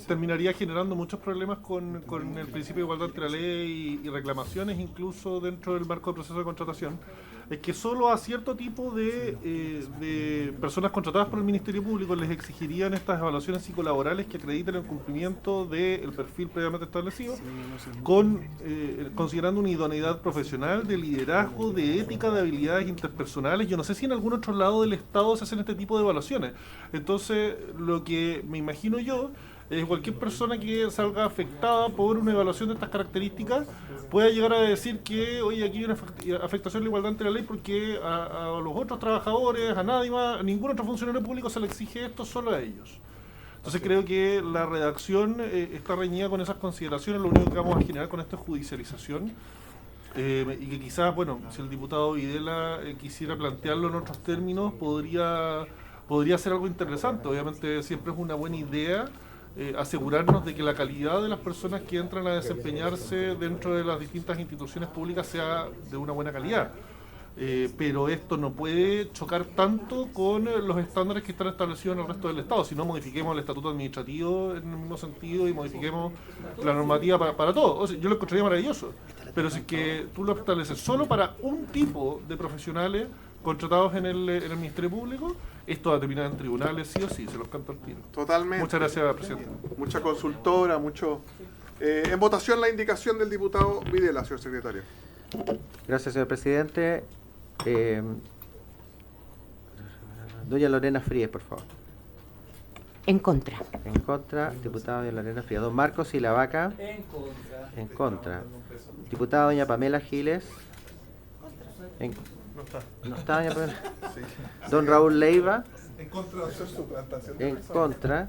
terminaría generando muchos problemas con el principio de igualdad entre la ley y reclamaciones, incluso dentro del marco del proceso de contratación, es que solo a cierto tipo de personas contratadas por el Ministerio Público les exigirían estas evaluaciones psicolaborales que acrediten el cumplimiento del perfil previamente establecido, considerando una idoneidad profesional, de liderazgo, de ética, de habilidades interpersonales. Yo no sé si en algún otro lado del Estado se hacen este tipo de evaluaciones. Entonces, lo que me imagino yo es cualquier persona que salga afectada por una evaluación de estas características pueda llegar a decir que, oye, aquí hay una afectación de la igualdad ante la ley porque a los otros trabajadores, a nadie más, a ningún otro funcionario público se le exige esto, solo a ellos. Entonces creo que la redacción está reñida con esas consideraciones. Lo único que vamos a generar con esto es judicialización. Y que quizás, bueno, si el diputado Videla quisiera plantearlo en otros términos, podría ser algo interesante. Obviamente siempre es una buena idea asegurarnos de que la calidad de las personas que entran a desempeñarse dentro de las distintas instituciones públicas sea de una buena calidad. Pero esto no puede chocar tanto con los estándares que están establecidos en el resto del Estado. Si no, modifiquemos el estatuto administrativo en el mismo sentido y modifiquemos la normativa para todo. O sea, yo lo encontraría maravilloso. Pero si es que tú lo estableces solo para un tipo de profesionales contratados en el Ministerio Público, esto va a terminar en tribunales, sí o sí, se los canto al tiro. Totalmente. Muchas gracias, presidente. Mucha consultora, mucho... en votación la indicación del diputado Videla, señor secretario. Gracias, señor presidente. Doña Lorena Fríes, por favor. En contra. En contra, diputado doña Lorena Fríes. Don Marcos Silavaca. En contra. En contra. Diputada doña Pamela Giles. No está doña Pamela. Don Raúl Leiva. En contra de hacer su plantación. En contra.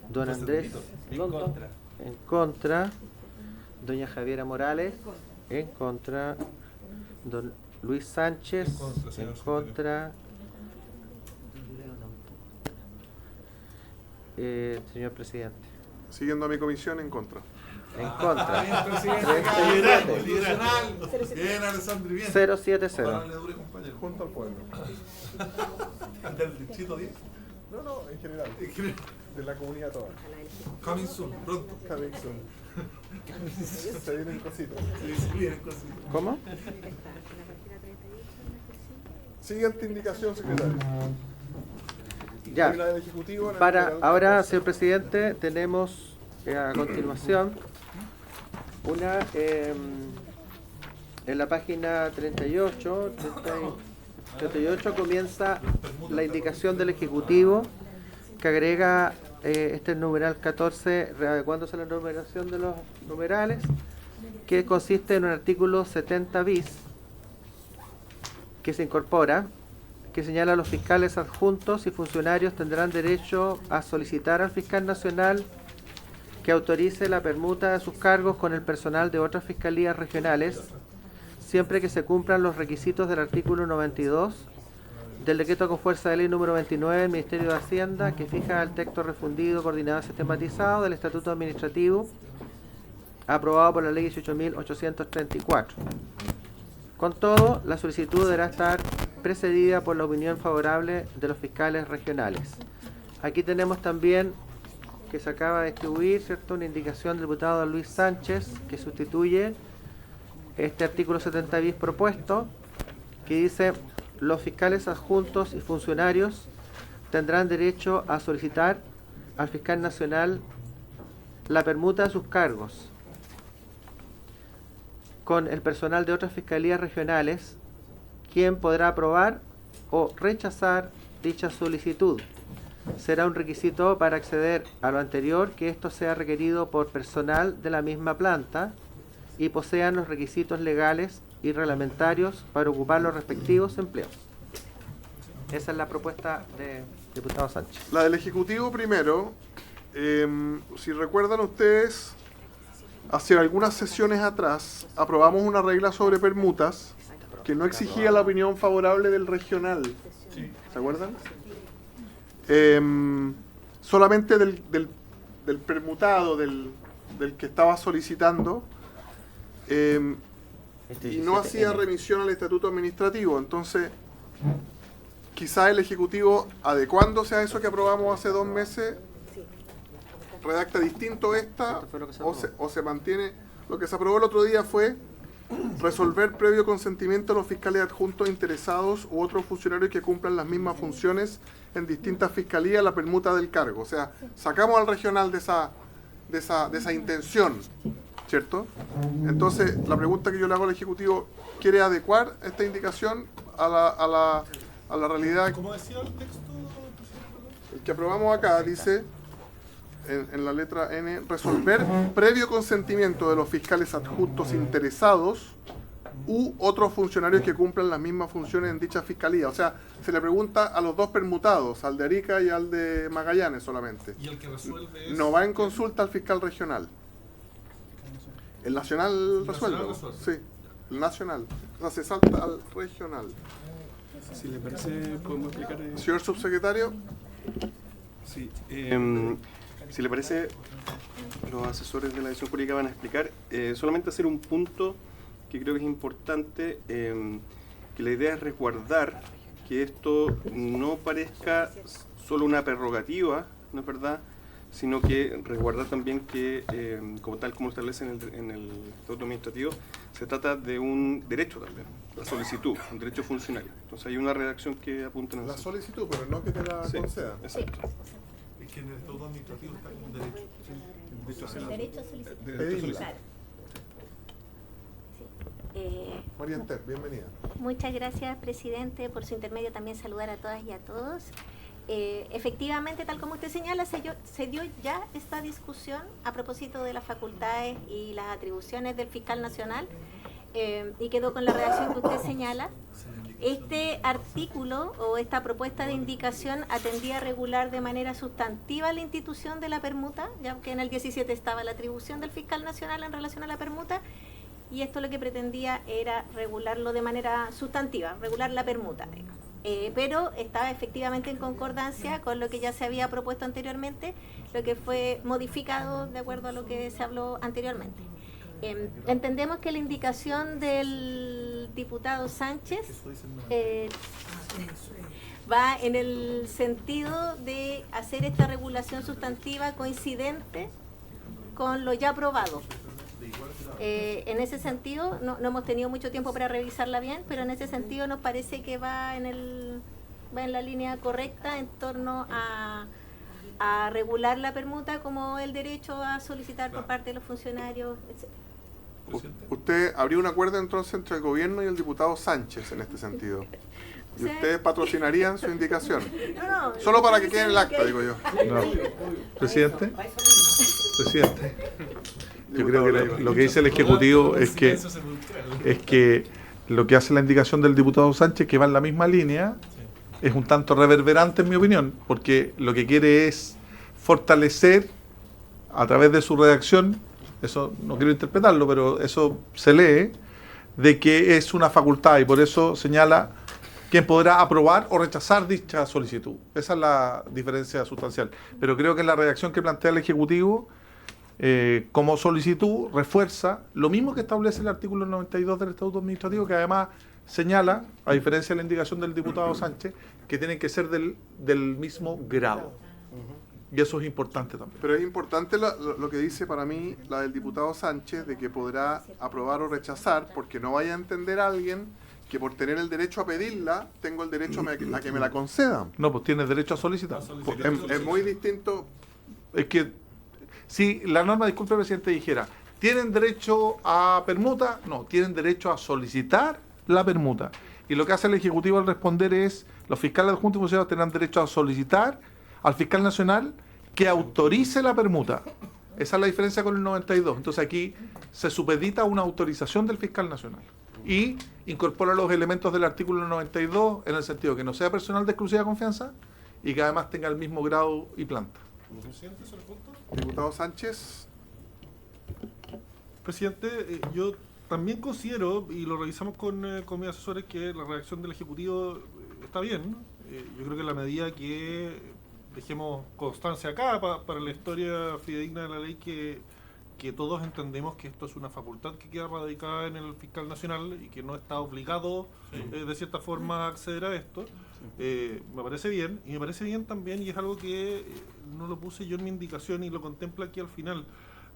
Don Andrés. En contra. Doña Javiera Morales. En contra. Don Luis Sánchez. En contra. Señor presidente. Siguiendo a mi comisión, en contra. En contra. Bien, 070. Junto al pueblo. ¿Del distrito 10? No, en general. De la comunidad toda. Coming soon, pronto. Coming soon. Se vienen cositas. ¿Cómo? Siguiente indicación, secretario. Ya. Hay una del Ejecutivo en el Para general ahora, Carlos. señor presidente, tenemos a continuación una en la página 38 comienza la indicación del Ejecutivo que agrega este numeral 14, readecuándose a la numeración de los numerales, que consiste en un artículo 70 bis, que se incorpora, que señala a los fiscales adjuntos y funcionarios tendrán derecho a solicitar al fiscal nacional que autorice la permuta de sus cargos con el personal de otras fiscalías regionales, siempre que se cumplan los requisitos del artículo 92 del decreto con fuerza de ley número 29 del Ministerio de Hacienda, que fija el texto refundido, coordinado y sistematizado del Estatuto Administrativo, aprobado por la Ley 18.834. Con todo, la solicitud deberá estar precedida por la opinión favorable de los fiscales regionales. Aquí tenemos también que se acaba de distribuir, ¿cierto?, una indicación del diputado Luis Sánchez, que sustituye este artículo 70 bis propuesto, que dice: los fiscales adjuntos y funcionarios tendrán derecho a solicitar al fiscal nacional la permuta de sus cargos con el personal de otras fiscalías regionales, quien podrá aprobar o rechazar dicha solicitud. Será un requisito para acceder a lo anterior que esto sea requerido por personal de la misma planta y posean los requisitos legales y reglamentarios para ocupar los respectivos empleos. Esa es la propuesta de diputado Sánchez. La del Ejecutivo primero, si recuerdan ustedes, hace algunas sesiones atrás aprobamos una regla sobre permutas que no exigía la opinión favorable del regional. ¿Se acuerdan? Solamente del permutado, del que estaba solicitando, y no hacía remisión al estatuto administrativo. Entonces, quizá el Ejecutivo, adecuándose a eso que aprobamos hace 2 meses, redacta distinto esta, o se mantiene. Lo que se aprobó el otro día fue resolver previo consentimiento a los fiscales adjuntos interesados u otros funcionarios que cumplan las mismas funciones en distintas fiscalías la permuta del cargo. O sea, sacamos al regional de esa intención, ¿cierto? Entonces, la pregunta que yo le hago al Ejecutivo: ¿quiere adecuar esta indicación a la realidad? ¿Cómo decía el texto? El que aprobamos acá dice, en la letra N, resolver previo consentimiento de los fiscales adjuntos interesados u otros funcionarios que cumplan las mismas funciones en dicha fiscalía. O sea, se le pregunta a los dos permutados, al de Arica y al de Magallanes solamente. Y el que resuelve es... No va en consulta al fiscal regional. El nacional resuelve. Sí, el nacional. O sea, se salta al regional. Si le parece, podemos explicar. Señor subsecretario. Sí. Si le parece, los asesores de la dirección jurídica van a explicar. Solamente hacer un punto que creo que es importante, que la idea es resguardar que esto no parezca solo una prerrogativa, ¿no es verdad?, sino que resguardar también que, como tal como lo establece en el Estatuto Administrativo, se trata de un derecho también, la solicitud, un derecho funcionario. Entonces hay una redacción que apunta en La eso. solicitud, pero no que te la Sí, concedan. exacto. Es que en el Estatuto Administrativo está como un derecho. El derecho a solicitar. Pedirla. Claro. María Enter, bienvenida. Muchas gracias, presidente. Por su intermedio también saludar a todas y a todos. Efectivamente, tal como usted señala, se dio ya esta discusión a propósito de las facultades y las atribuciones del fiscal nacional, y quedó con la redacción que usted señala. Este artículo o esta propuesta de indicación atendía a regular de manera sustantiva la institución de la permuta, ya que en el 17 estaba la atribución del fiscal nacional en relación a la permuta, y esto lo que pretendía era regularlo de manera sustantiva, regular la permuta. Pero estaba efectivamente en concordancia con lo que ya se había propuesto anteriormente, lo que fue modificado de acuerdo a lo que se habló anteriormente. Entendemos que la indicación del diputado Sánchez va en el sentido de hacer esta regulación sustantiva coincidente con lo ya aprobado. En ese sentido, no hemos tenido mucho tiempo para revisarla bien, pero en ese sentido nos parece que va en la línea correcta en torno a regular la permuta como el derecho a solicitar por parte de los funcionarios, etc. Usted abrió un acuerdo entonces entre el gobierno y el diputado Sánchez en este sentido. Y ustedes patrocinarían su indicación. No, Solo para que estoy quede en el diciendo acta, digo yo. No. Presidente, yo creo Diputado que Leiva. lo que dice el Ejecutivo es que lo que hace la indicación del diputado Sánchez, que va en la misma línea, es un tanto reverberante en mi opinión, porque lo que quiere es fortalecer a través de su redacción, eso no quiero interpretarlo, pero eso se lee, de que es una facultad y por eso señala quien podrá aprobar o rechazar dicha solicitud. Esa es la diferencia sustancial. Pero creo que la redacción que plantea el Ejecutivo como solicitud refuerza lo mismo que establece el artículo 92 del Estatuto Administrativo, que además señala, a diferencia de la indicación del diputado Sánchez, que tienen que ser del mismo grado. Y eso es importante también. Pero es importante lo que dice para mí la del diputado Sánchez, de que podrá aprobar o rechazar, porque no vaya a entender a alguien que por tener el derecho a pedirla, tengo el derecho a que me la concedan. No, pues tienes derecho a solicitar. Es muy distinto. Es que si la norma, disculpe presidente, dijera, ¿tienen derecho a permuta? No, tienen derecho a solicitar la permuta. Y lo que hace el Ejecutivo al responder es, los fiscales adjuntos y funcionarios tendrán derecho a solicitar al fiscal nacional que autorice la permuta. Esa es la diferencia con el 92. Entonces aquí se supedita una autorización del fiscal nacional y incorpora los elementos del artículo 92 en el sentido que no sea personal de exclusiva confianza y que además tenga el mismo grado y planta. Diputado Sánchez. Presidente, yo también considero, y lo revisamos con mis asesores, que la redacción del Ejecutivo está bien. Yo creo que en la medida que dejemos constancia acá para la historia fidedigna de la ley, que todos entendemos que esto es una facultad que queda radicada en el fiscal nacional y que no está obligado de cierta forma a acceder a esto. Me parece bien, y me parece bien también, y es algo que no lo puse yo en mi indicación y lo contempla aquí al final,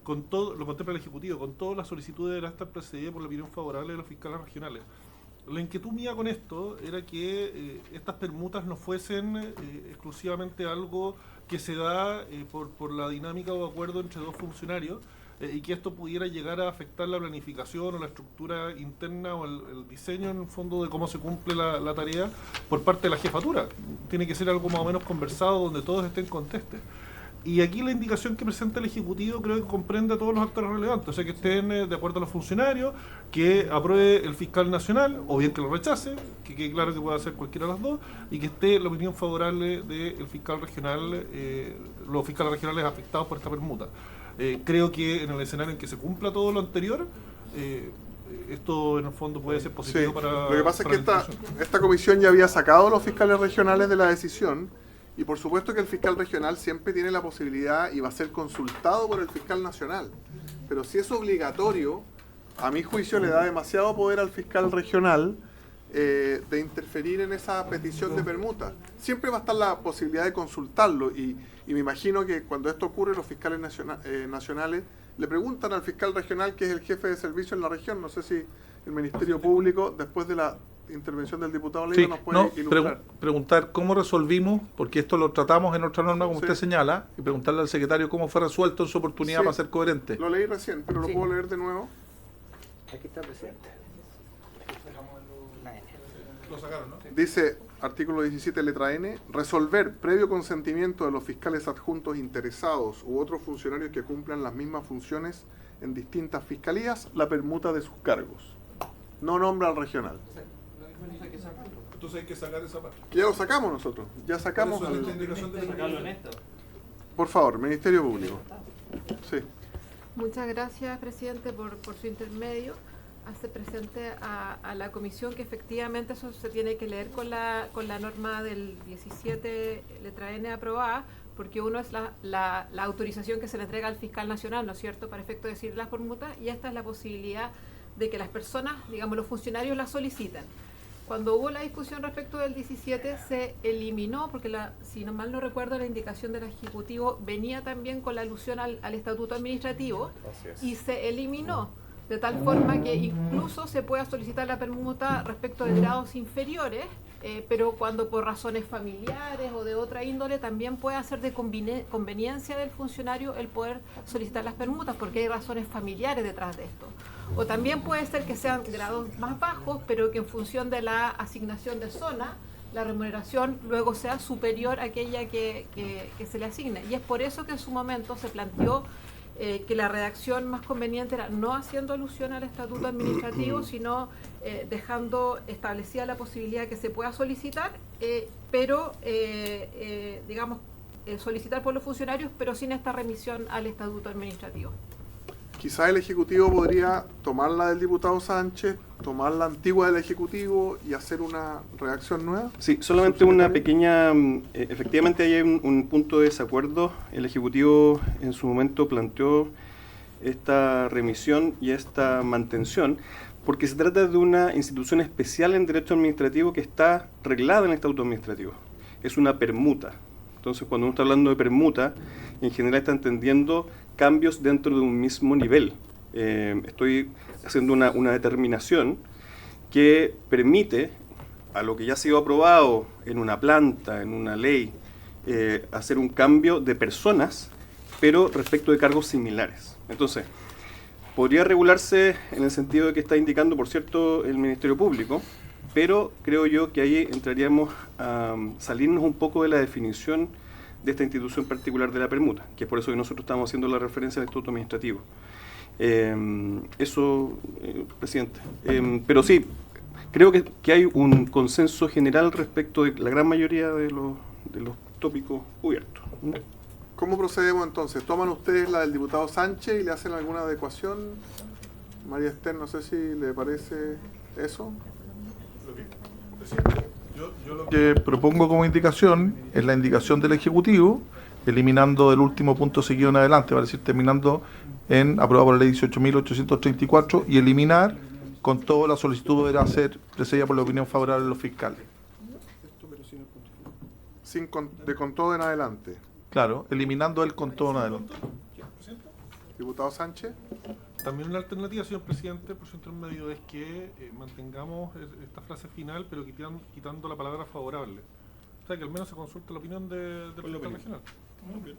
con todo, lo contempla el Ejecutivo, con todas las solicitudes deberá estar precedida por la opinión favorable de los fiscales regionales. La inquietud mía con esto era que estas permutas no fuesen exclusivamente algo que se da por la dinámica o acuerdo entre dos funcionarios, y que esto pudiera llegar a afectar la planificación o la estructura interna o el diseño en el fondo de cómo se cumple la tarea por parte de la jefatura. Tiene que ser algo más o menos conversado donde todos estén contestes. Y aquí la indicación que presenta el Ejecutivo creo que comprende a todos los actores relevantes, o sea que estén de acuerdo a los funcionarios, que apruebe el fiscal nacional, o bien que lo rechace, que quede claro que puede hacer cualquiera de las dos, y que esté la opinión favorable del fiscal regional, los fiscales regionales afectados por esta permuta. Creo que en el escenario en que se cumpla todo lo anterior, esto en el fondo puede ser positivo para... Lo que pasa es que para esta comisión ya había sacado a los fiscales regionales de la decisión. Y por supuesto que el fiscal regional siempre tiene la posibilidad y va a ser consultado por el fiscal nacional. Pero si es obligatorio, a mi juicio le da demasiado poder al fiscal regional de interferir en esa petición de permuta. Siempre va a estar la posibilidad de consultarlo y me imagino que cuando esto ocurre los fiscales nacionales le preguntan al fiscal regional, que es el jefe de servicio en la región. No sé si el Ministerio Público, después de la intervención del diputado Leiva, nos puede ilustrar. Preguntar cómo resolvimos, porque esto lo tratamos en otra norma, como usted señala, y preguntarle al secretario cómo fue resuelto en su oportunidad para ser coherente. Lo leí recién, pero lo puedo leer de nuevo. Aquí está, presidente. Lo sacaron, ¿no? Dice, artículo 17, letra N, resolver, previo consentimiento de los fiscales adjuntos interesados u otros funcionarios que cumplan las mismas funciones en distintas fiscalías, la permuta de sus cargos. No nombra al regional. Entonces hay que sacar esa parte. Ya lo sacamos nosotros. Ya sacamos Por eso al... es la indicación del Por favor, Ministerio Público. Sí. Muchas gracias, presidente, por su intermedio. Hace presente a la comisión que efectivamente eso se tiene que leer con la norma del 17, letra N aprobada, porque uno es la autorización que se le entrega al fiscal nacional, ¿no es cierto?, para efecto de decir las permutas, y esta es la posibilidad de que las personas, digamos los funcionarios, la soliciten. Cuando hubo la discusión respecto del 17 se eliminó, porque si no mal no recuerdo, la indicación del Ejecutivo venía también con la alusión al estatuto administrativo, y se eliminó, de tal forma que incluso se pueda solicitar la permuta respecto de grados inferiores, pero cuando por razones familiares o de otra índole también puede ser de conveniencia del funcionario el poder solicitar las permutas, porque hay razones familiares detrás de esto. o también puede ser que sean grados más bajos, pero que en función de la asignación de zona, la remuneración luego sea superior a aquella que se le asigne. Y es por eso que en su momento se planteó que la redacción más conveniente era no haciendo alusión al estatuto administrativo, sino dejando establecida la posibilidad que se pueda solicitar, pero digamos, solicitar por los funcionarios, pero sin esta remisión al estatuto administrativo. Quizás el Ejecutivo podría tomar la del diputado Sánchez, tomar la antigua del Ejecutivo y hacer una redacción nueva. Sí, solamente una pequeña... efectivamente hay un punto de desacuerdo. El Ejecutivo en su momento planteó esta remisión y esta mantención porque se trata de una institución especial en derecho administrativo que está reglada en el Estatuto Administrativo. Es una permuta. Entonces, cuando uno está hablando de permuta, en general está entendiendo cambios dentro de un mismo nivel. Estoy haciendo una determinación que permite a lo que ya ha sido aprobado en una planta, en una ley, hacer un cambio de personas, pero respecto de cargos similares. Entonces, podría regularse en el sentido de que está indicando, por cierto, el Ministerio Público, pero creo yo que ahí entraríamos a salirnos un poco de la definición de esta institución particular de la permuta, que es por eso que nosotros estamos haciendo la referencia al Estatuto Administrativo. Eso, presidente. Pero sí, creo que hay un consenso general respecto de la gran mayoría de los tópicos cubiertos. ¿Cómo procedemos entonces? ¿Toman ustedes la del diputado Sánchez y le hacen alguna adecuación? María Esther, no sé si le parece eso. Yo lo que propongo como indicación es la indicación del Ejecutivo, eliminando el último punto seguido en adelante, para decir, terminando en aprobado por la ley 18.834 y eliminar con toda la solicitud deberá ser precedida por la opinión favorable de los fiscales. Con todo en adelante. Claro, eliminando el con todo en adelante. Diputado Sánchez. También una alternativa, señor presidente, por su intermedio, es que mantengamos esta frase final, pero quitando la palabra favorable. O sea, que al menos se consulte la opinión del fiscal regional. Muy bien.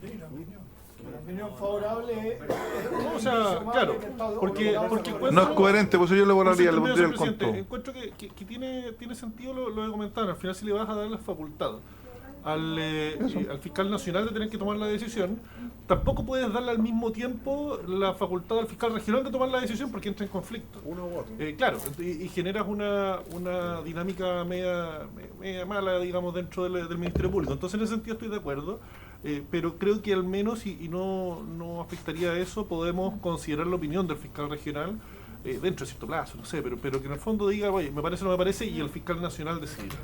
Sí, la opinión favorable no, o sea, claro, porque no es coherente, por eso yo le borraría, le pondría el con todo. conto. Encuentro que tiene sentido lo de comentar. Al final, si le vas a dar la facultad al fiscal nacional de tener que tomar la decisión, tampoco puedes darle al mismo tiempo la facultad al fiscal regional de tomar la decisión porque entra en conflicto. Uno u otro. Claro, y generas una dinámica media mala, digamos, dentro del Ministerio Público. Entonces, en ese sentido estoy de acuerdo, pero creo que al menos, y no afectaría a eso, podemos considerar la opinión del fiscal regional dentro de cierto plazo, no sé, pero que en el fondo diga, oye, me parece o no me parece, y el fiscal nacional decida.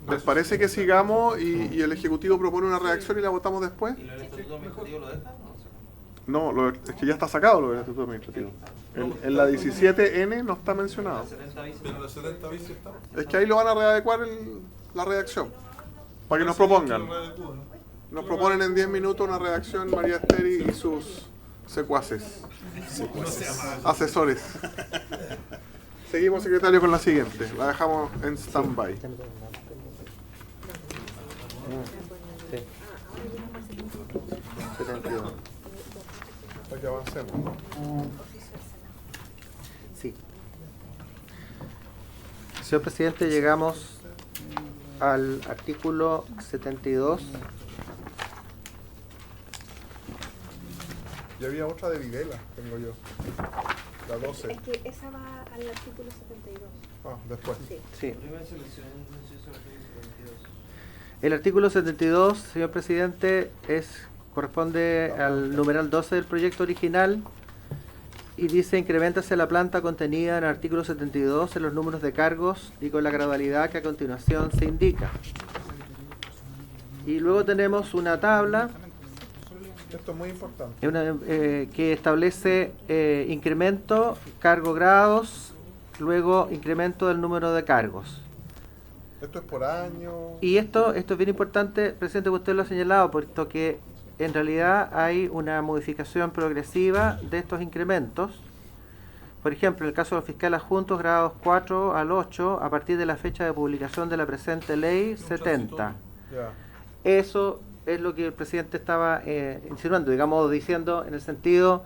¿Les parece que sigamos y el Ejecutivo propone una redacción y la votamos después? ¿Y lo del Estatuto Administrativo lo deja? No, es que ya está sacado lo del Estatuto Administrativo. En la 17N no está mencionado. Pero la 70 bis está. Es que ahí lo van a readecuar la redacción. Para que nos propongan. Nos proponen en 10 minutos una redacción María Esther y sus secuaces. Asesores. Seguimos, secretario, con la siguiente. La dejamos en stand-by. Sí. 72. Para que avancemos. Sí. Señor presidente, llegamos al artículo 72. Y había otra de Videla, tengo yo. La 12. Es que esa va al artículo 72. Ah, después. Sí. El artículo 72, señor presidente, corresponde al numeral 12 del proyecto original y dice: increméntase la planta contenida en el artículo 72 en los números de cargos y con la gradualidad que a continuación se indica. Y luego tenemos una tabla Esto es muy importante. que establece incremento, cargo, grados, luego incremento del número de cargos. Esto es por año. Y esto es bien importante, presidente, que usted lo ha señalado, puesto que en realidad hay una modificación progresiva de estos incrementos. Por ejemplo, en el caso de los fiscales adjuntos, grados 4 al 8, a partir de la fecha de publicación de la presente ley 70. Ya. Eso es lo que el presidente estaba insinuando, digamos, diciendo en el sentido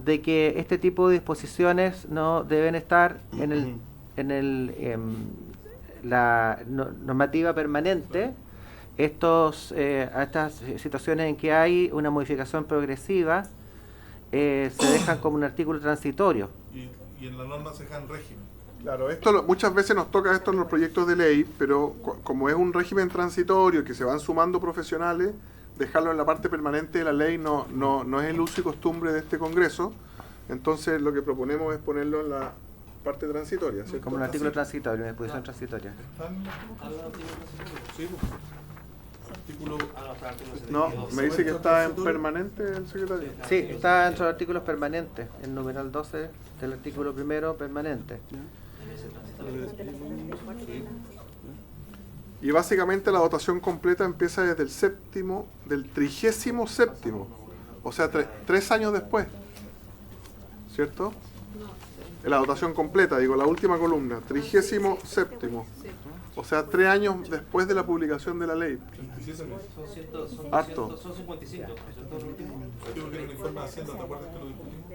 de que este tipo de disposiciones no deben estar en la normativa permanente. A estas situaciones en que hay una modificación progresiva se dejan como un artículo transitorio. Y en la norma se deja en régimen. Claro, esto muchas veces nos toca esto en los proyectos de ley, pero como es un régimen transitorio que se van sumando profesionales, dejarlo en la parte permanente de la ley no es el uso y costumbre de este Congreso. Entonces lo que proponemos es ponerlo en la parte transitoria, ¿cierto? Como un artículo transitorio, una disposición transitoria. Sí, artículo... No, me dice que está en permanente el secretario. Sí, está entre los artículos permanentes, el numeral 12 del artículo primero permanente. Y básicamente la dotación completa empieza desde del 37º, o sea, 3 años después, ¿cierto? La dotación completa, digo, la última columna, 37º, o sea, 3 años después de la publicación de la ley. Harto. Son 55. Creo que el informe de Hacienda, ¿te acuerdas que lo discutimos?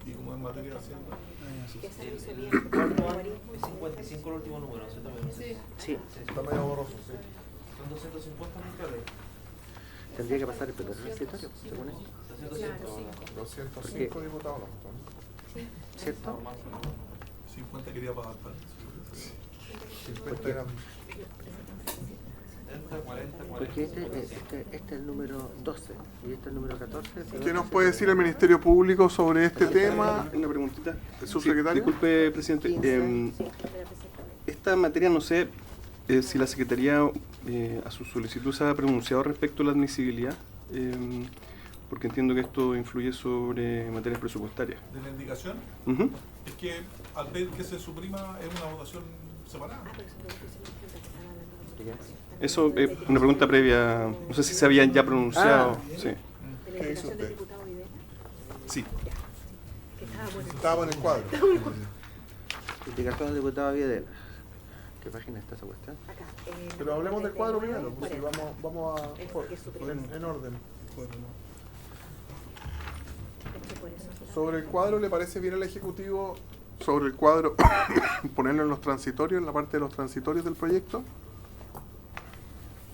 Y como en materia de Hacienda. Es 55 el último número, ¿cierto? Sí. Está medio borroso, sí. Son 250 millones. Tendría que pasar el primer transitorio, según esto. 205 diputados. ¿Cierto? 50 quería pagar para 50 eran... Porque este es el número 12 y este es el número 14. ¿Qué nos puede decir el Ministerio Público sobre este tema? Una preguntita. ¿Subsecretario? Disculpe, presidente. Esta materia, no sé si la Secretaría a su solicitud se ha pronunciado respecto a la admisibilidad, porque entiendo que esto influye sobre materias presupuestarias. ¿De la indicación? Es que al pedir que se suprima es una votación separada. Eso es una pregunta previa. No sé si se habían ya pronunciado. Sí. ¿Qué dice usted? Sí. Estaba en el cuadro. Indicación del diputado Viedel. ¿Qué página está esa cuestión? Pero hablemos del cuadro primero, pues si vamos en orden. Sobre el cuadro, ¿le parece bien al Ejecutivo sobre el cuadro ponerlo en los transitorios, en la parte de los transitorios del proyecto?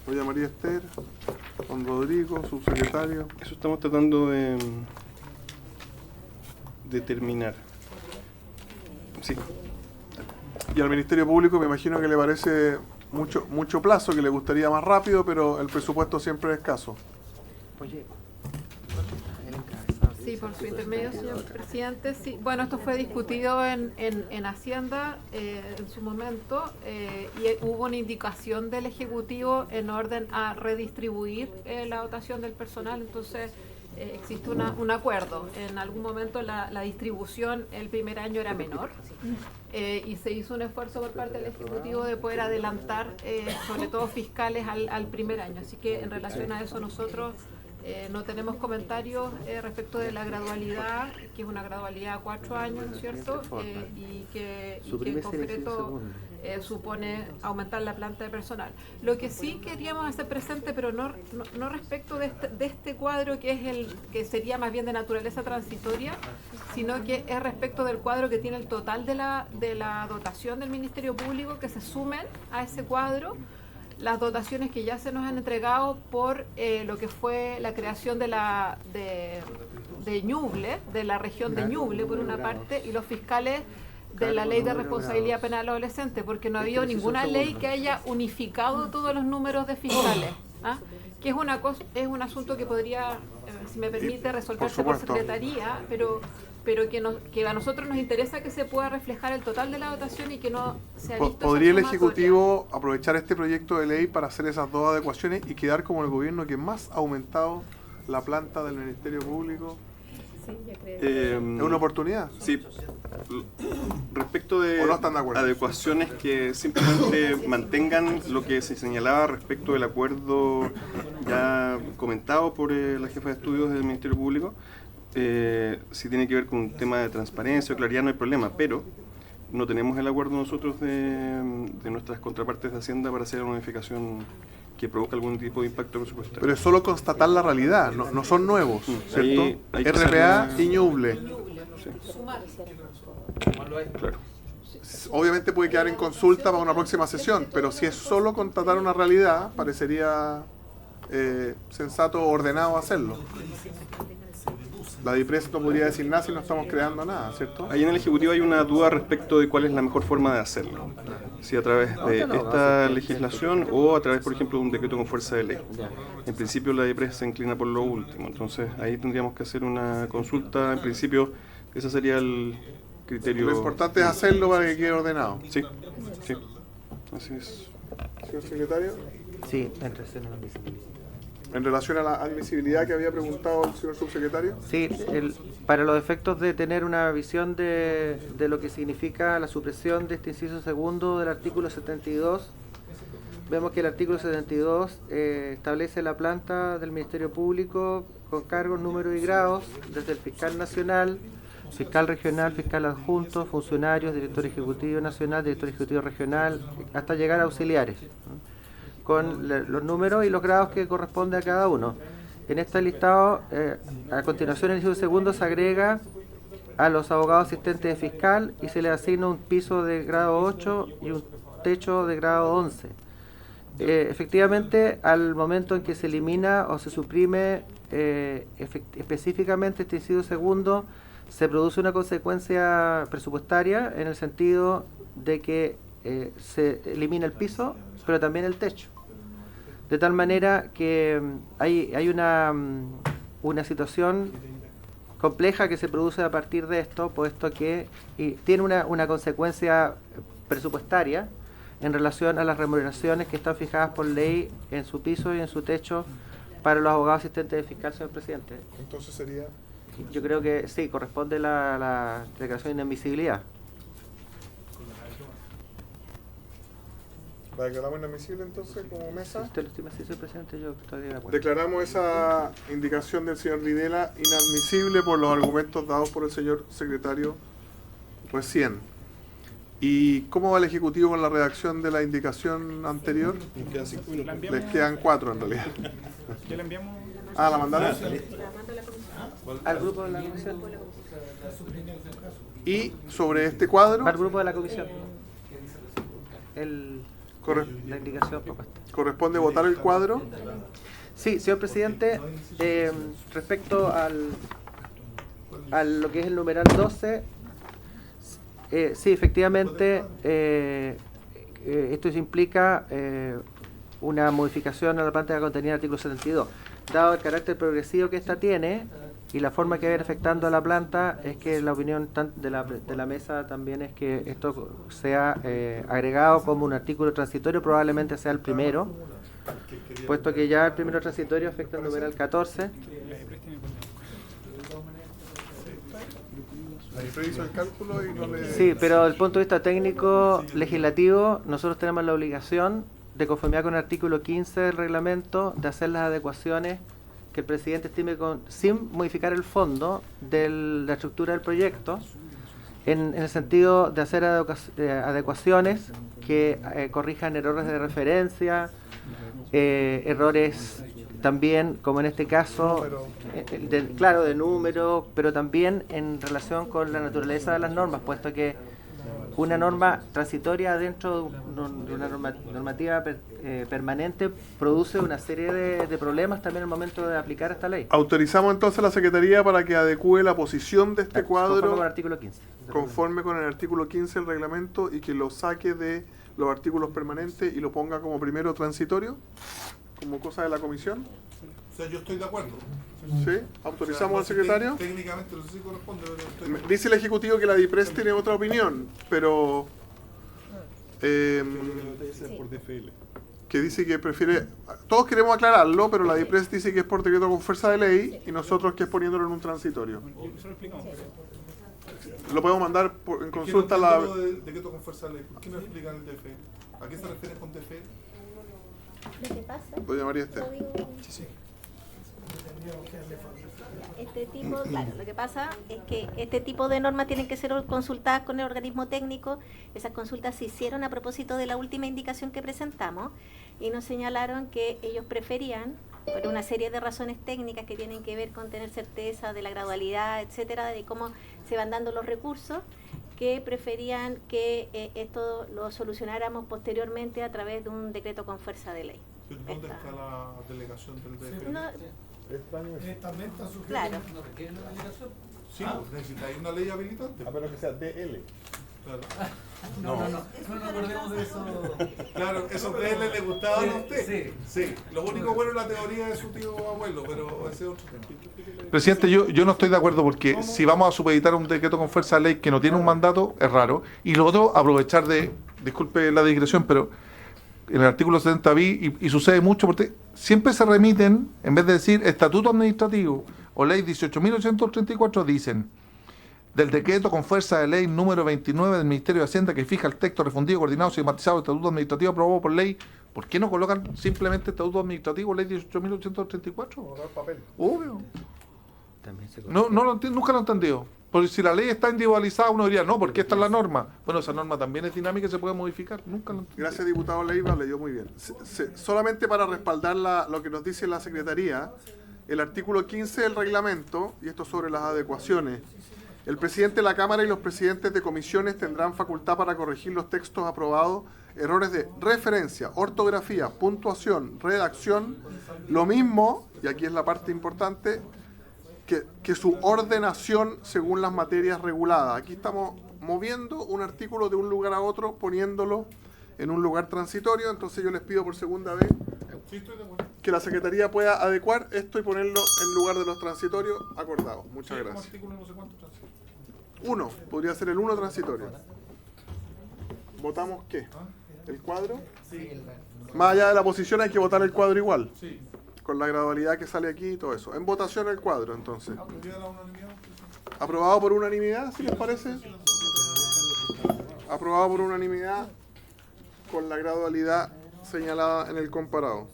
Doña María Esther, don Rodrigo, subsecretario. Eso estamos tratando de determinar. Sí. Y al Ministerio Público me imagino que le parece mucho plazo, que le gustaría más rápido, pero el presupuesto siempre es escaso. Oye, Sí, por su intermedio, señor presidente. Sí. Bueno, esto fue discutido en Hacienda en su momento y hubo una indicación del Ejecutivo en orden a redistribuir la dotación del personal. Entonces, existe un acuerdo. En algún momento la distribución el primer año era menor y se hizo un esfuerzo por parte del Ejecutivo de poder adelantar, sobre todo fiscales, al primer año. Así que en relación a eso nosotros no tenemos comentarios respecto de la gradualidad, que es una gradualidad a 4 años, ¿no es cierto? Y que en concreto supone aumentar la planta de personal. Lo que sí queríamos hacer presente, pero no respecto de este cuadro que es que sería más bien de naturaleza transitoria, sino que es respecto del cuadro que tiene el total de la dotación del Ministerio Público, que se sumen a ese cuadro las dotaciones que ya se nos han entregado por lo que fue la creación de Ñuble, de la región de Ñuble por una parte, y los fiscales de la ley de responsabilidad penal adolescente, porque no ha habido ninguna ley que haya unificado todos los números de fiscales, que es un asunto que podría, si me permite, resolverse por secretaría, pero que a nosotros nos interesa que se pueda reflejar el total de la dotación y que no sea visto. ¿Podría el Ejecutivo aprovechar este proyecto de ley para hacer esas dos adecuaciones y quedar como el gobierno que más ha aumentado la planta del Ministerio Público? ¿Es una oportunidad? Sí. Respecto de ¿O no están de acuerdo? adecuaciones que simplemente mantengan lo que se señalaba respecto del acuerdo ya comentado por la jefa de estudios del Ministerio Público, si tiene que ver con un tema de transparencia o claridad no hay problema, pero no tenemos el acuerdo nosotros de nuestras contrapartes de Hacienda para hacer una modificación que provoca algún tipo de impacto presupuestario. Pero es solo constatar la realidad, no son nuevos, ¿cierto? Hay que RPA hacer y Ñuble. Claro. Obviamente puede quedar en consulta para una próxima sesión, pero si es solo constatar una realidad, parecería sensato o ordenado hacerlo. La DIPRES no podría decir nada si no estamos creando nada, ¿cierto? Ahí en el Ejecutivo hay una duda respecto de cuál es la mejor forma de hacerlo. Si a través de esta legislación o a través, por ejemplo, de un decreto con fuerza de ley. En principio la DIPRES se inclina por lo último, entonces ahí tendríamos que hacer una consulta. En principio ese sería el criterio. Lo importante es hacerlo para que quede ordenado. Sí, sí, así es. Señor secretario. Sí, entre la admisibilidad. En relación a la admisibilidad que había preguntado el señor subsecretario. Sí, para los efectos de tener una visión de lo que significa la supresión de este inciso segundo del artículo 72, vemos que el artículo 72 establece la planta del Ministerio Público con cargos, número y grados, desde el fiscal nacional, fiscal regional, fiscal adjunto, funcionarios, director ejecutivo nacional, director ejecutivo regional, hasta llegar a auxiliares, ¿no? Con los números y los grados que corresponde a cada uno. En este listado, a continuación, en el inciso segundo se agrega a los abogados asistentes de fiscal y se le asigna un piso de grado 8 y un techo de grado 11. Efectivamente, al momento en que se elimina o se suprime específicamente este inciso segundo, se produce una consecuencia presupuestaria en el sentido de que se elimina el piso, pero también el techo. De tal manera que hay una situación compleja que se produce a partir de esto, puesto que tiene una consecuencia presupuestaria en relación a las remuneraciones que están fijadas por ley en su piso y en su techo para los abogados asistentes de fiscal, señor presidente. Entonces sería... Yo creo que sí, corresponde la declaración de inadmisibilidad. ¿La declaramos inadmisible entonces como mesa? Si usted lo estima así, señor presidente, yo estaría de acuerdo. Declaramos esa indicación del señor Videla inadmisible por los argumentos dados por el señor secretario recién. ¿Y cómo va el Ejecutivo con la redacción de la indicación anterior? Les quedan 5 minutos. Les quedan 4 en realidad. ¿Ya la enviamos? Ah, ¿la mandaron? Al grupo de la comisión. Y sobre este cuadro... Al grupo de la comisión. La indicación propuesta. ¿Corresponde votar el cuadro? Sí, señor presidente, respecto a lo que es el numeral 12, sí, efectivamente, esto implica una modificación a la planta contenida en el artículo 72. Dado el carácter progresivo que esta tiene y la forma que va a ir afectando a la planta, es que la opinión de la mesa también es que esto sea agregado como un artículo transitorio, probablemente sea el primero, puesto que ya el primero transitorio afecta el numeral 14. La DIPRES hizo el cálculo y no le... Sí, pero desde el punto de vista técnico legislativo, nosotros tenemos la obligación, de conformidad con el artículo 15 del reglamento, de hacer las adecuaciones que el presidente estime sin modificar el fondo de la estructura del proyecto, en el sentido de hacer adecuaciones que corrijan errores de referencia, errores también, como en este caso, de número, pero también en relación con la naturaleza de las normas, puesto que una norma transitoria dentro de una normativa permanente produce una serie de problemas también al momento de aplicar esta ley. Autorizamos entonces a la Secretaría para que adecue la posición de este cuadro conforme con el artículo 15. Conforme con el artículo 15 del reglamento y que lo saque de los artículos permanentes y lo ponga como primero transitorio, como cosa de la comisión. O sea, yo estoy de acuerdo. ¿Sí? ¿Autorizamos al secretario? Técnicamente no sé si corresponde, pero estoy... Dice el Ejecutivo que la DIPRES tiene otra opinión, pero... por DFL. que dice que prefiere... Todos queremos aclararlo, pero la DIPRES dice que es por decreto con fuerza de ley y nosotros que es poniéndolo en un transitorio. Eso lo explicamos. Lo podemos mandar en consulta a la... la... decreto con fuerza de ley. ¿Por qué no explican el DFL? ¿A qué se refiere con DFL? Lo que pasa... Doña María Esther. Sí. Este tipo, claro, lo que pasa es que este tipo de normas tienen que ser consultadas con el organismo técnico. Esas consultas se hicieron a propósito de la última indicación que presentamos. y nos señalaron que ellos preferían, por una serie de razones técnicas que tienen que ver con tener certeza de la gradualidad, etcétera, de cómo se van dando los recursos, que preferían que esto lo solucionáramos posteriormente a través de un decreto con fuerza de ley. ¿Dónde está la delegación del DF? No, También está sujeto. claro. ¿No requiere una delegación? Sí, necesitáis una ley habilitante. A menos que sea DL. Claro. No acordemos de eso. Claro, esos DL le gustaban a usted. Sí. Sí, lo único bueno es la teoría de su tío abuelo, pero ese es otro tema. Presidente, yo no estoy de acuerdo porque si vamos a supeditar un decreto con fuerza de ley que no tiene un mandato, es raro. Y lo otro, aprovechar disculpe la digresión, pero en el artículo 70 vi, y sucede mucho, porque siempre se remiten, en vez de decir estatuto administrativo o ley 18.834, dicen del decreto con fuerza de ley número 29 del Ministerio de Hacienda que fija el texto refundido, coordinado, sistematizado del estatuto administrativo aprobado por ley. ¿Por qué no colocan simplemente estatuto administrativo, ley 18.834? papel. Obvio. También se No lo entiendo, nunca lo he entendido. Porque si la ley está individualizada, uno diría, no, porque esta es la norma. Bueno, esa norma también es dinámica y se puede modificar. Nunca lo entiendo. Gracias, diputado Leiva, leyó muy bien. Solamente para respaldar lo que nos dice la Secretaría, el artículo 15 del reglamento, y esto sobre las adecuaciones, el presidente de la Cámara y los presidentes de comisiones tendrán facultad para corregir los textos aprobados, errores de referencia, ortografía, puntuación, redacción, lo mismo, y aquí es la parte importante, que su ordenación según las materias reguladas. Aquí estamos moviendo un artículo de un lugar a otro, poniéndolo en un lugar transitorio, entonces yo les pido por segunda vez que la Secretaría pueda adecuar esto y ponerlo en lugar de los transitorios acordados. Muchas gracias. Uno, podría ser el 1 transitorio. ¿Votamos qué? ¿El cuadro? Más allá de la posición hay que votar el cuadro igual. Con la gradualidad que sale aquí y todo eso. En votación el cuadro, entonces. ¿Aprobado por unanimidad, si les parece? Aprobado por unanimidad con la gradualidad señalada en el comparado.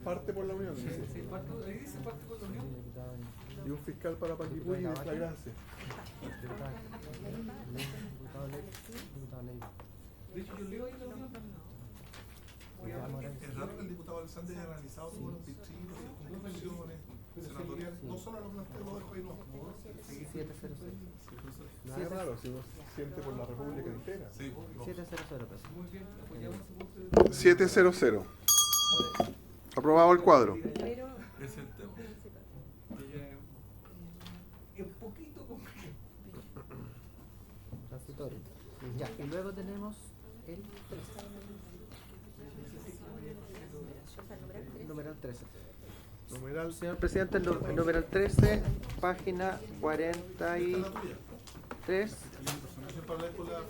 Parte por la Unión. Sí, ahí dice parte por la Unión. Y un fiscal para Paquipuy y de flagrancia. De hecho, yo leo ahí la Unión. Es raro que el diputado Alexander haya analizado todos los distritos y conclusiones senatoriales, no solo a los planteos de no. 700. No es raro, si uno siente por la República entera. Sí, 700 pesos. Muy bien, apoyamos 700. Aprobado el cuadro. Es el tema. Es un poquito complicado. Transitorio. Ya, y luego tenemos el 13. Numeral 13. Señor presidente, el numeral 13, página 43. Para la Fiscalía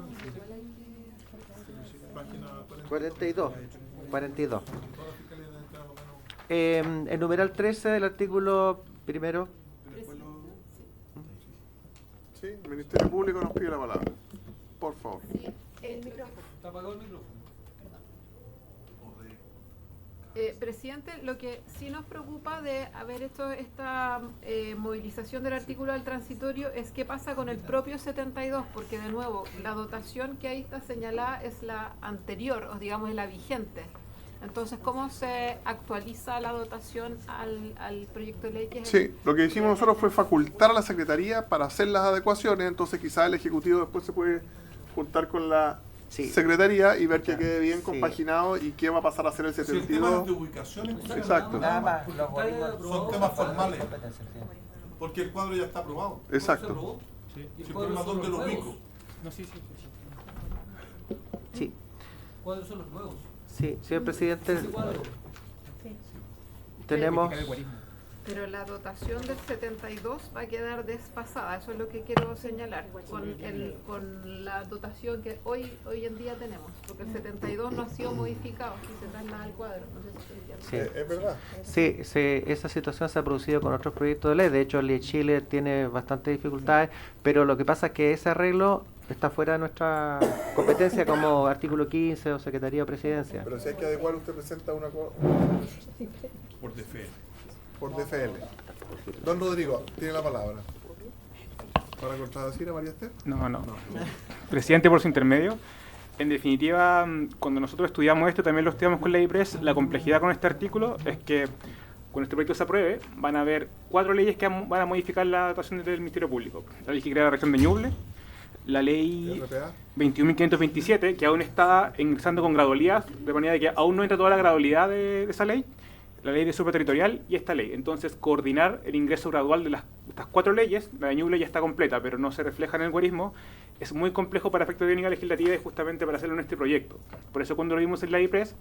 Universal. Página 42. El numeral 13 del artículo primero. Sí, el Ministerio Público nos pide la palabra. Por favor. El micrófono. Está apagado el micrófono. Presidente, lo que sí nos preocupa de haber hecho esta movilización del artículo del transitorio es qué pasa con el propio 72, porque de nuevo, la dotación que ahí está señalada es la anterior, o digamos, es la vigente. Entonces, ¿cómo se actualiza la dotación al proyecto de ley? Que es Sí, lo que hicimos nosotros fue facultar a la Secretaría para hacer las adecuaciones, entonces quizás el Ejecutivo después se puede juntar con la Secretaría y ver que quede bien compaginado y qué va a pasar a ser el 72. Si el tema de ubicación es Exacto. Nada más, son temas formales. Porque el cuadro ya está aprobado. Exacto. Si el problema dónde lo ubico. No, sí. Sí. ¿Cuáles son los nuevos? Sí, señor presidente. Ese cuadro. Tenemos. Pero la dotación del 72 va a quedar desfasada, eso es lo que quiero señalar, con la dotación que hoy en día tenemos, porque el 72 no ha sido modificado, si se traslada al cuadro. No sé si Es verdad. Sí, esa situación se ha producido con otros proyectos de ley, de hecho el de Chile tiene bastantes dificultades, pero lo que pasa es que ese arreglo está fuera de nuestra competencia como artículo 15 o Secretaría o Presidencia. Pero si hay que adecuar, usted presenta una por DFL. por DFL. Don Rodrigo, tiene la palabra. ¿Para contradecir a María Esther? No. Presidente, por su intermedio. En definitiva, cuando nosotros estudiamos esto, también lo estudiamos con la IPRES, la complejidad con este artículo es que cuando este proyecto se apruebe, van a haber 4 leyes que van a modificar la dotación del Ministerio Público. La ley que crea la región de Ñuble, la ley 21.527, que aún está ingresando con gradualidad, de manera que aún no entra toda la gradualidad de esa ley, la ley de superterritorial y esta ley. Entonces, coordinar el ingreso gradual de estas 4 leyes, la de Ñuble ya está completa, pero no se refleja en el algoritmo, es muy complejo para efectos de unidad legislativa y justamente para hacerlo en este proyecto. Por eso cuando lo vimos en la IPRES,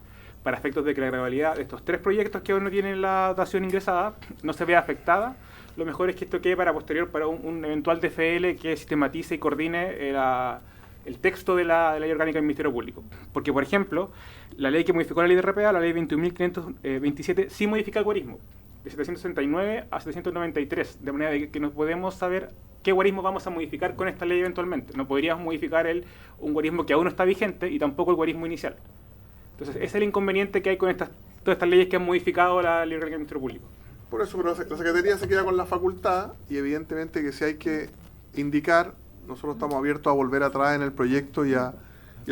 para efectos de que la gradualidad de estos 3 proyectos que aún no tienen la dotación ingresada no se vea afectada, lo mejor es que esto quede para posterior, para un eventual DFL que sistematice y coordine el texto de la ley orgánica del Ministerio Público. Porque, por ejemplo, la ley que modificó la ley de RPA, la ley 21.527, sí modifica algoritmo, de 769 a 793, de manera que no podemos saber qué algoritmo vamos a modificar con esta ley eventualmente. No podríamos modificar un algoritmo que aún no está vigente y tampoco el algoritmo inicial. Entonces, ese es el inconveniente que hay con todas estas leyes que han modificado la ley orgánica del Ministerio Público. Por eso, pero la Secretaría se queda con la facultad y evidentemente que si hay que indicar, nosotros estamos abiertos a volver atrás en el proyecto y a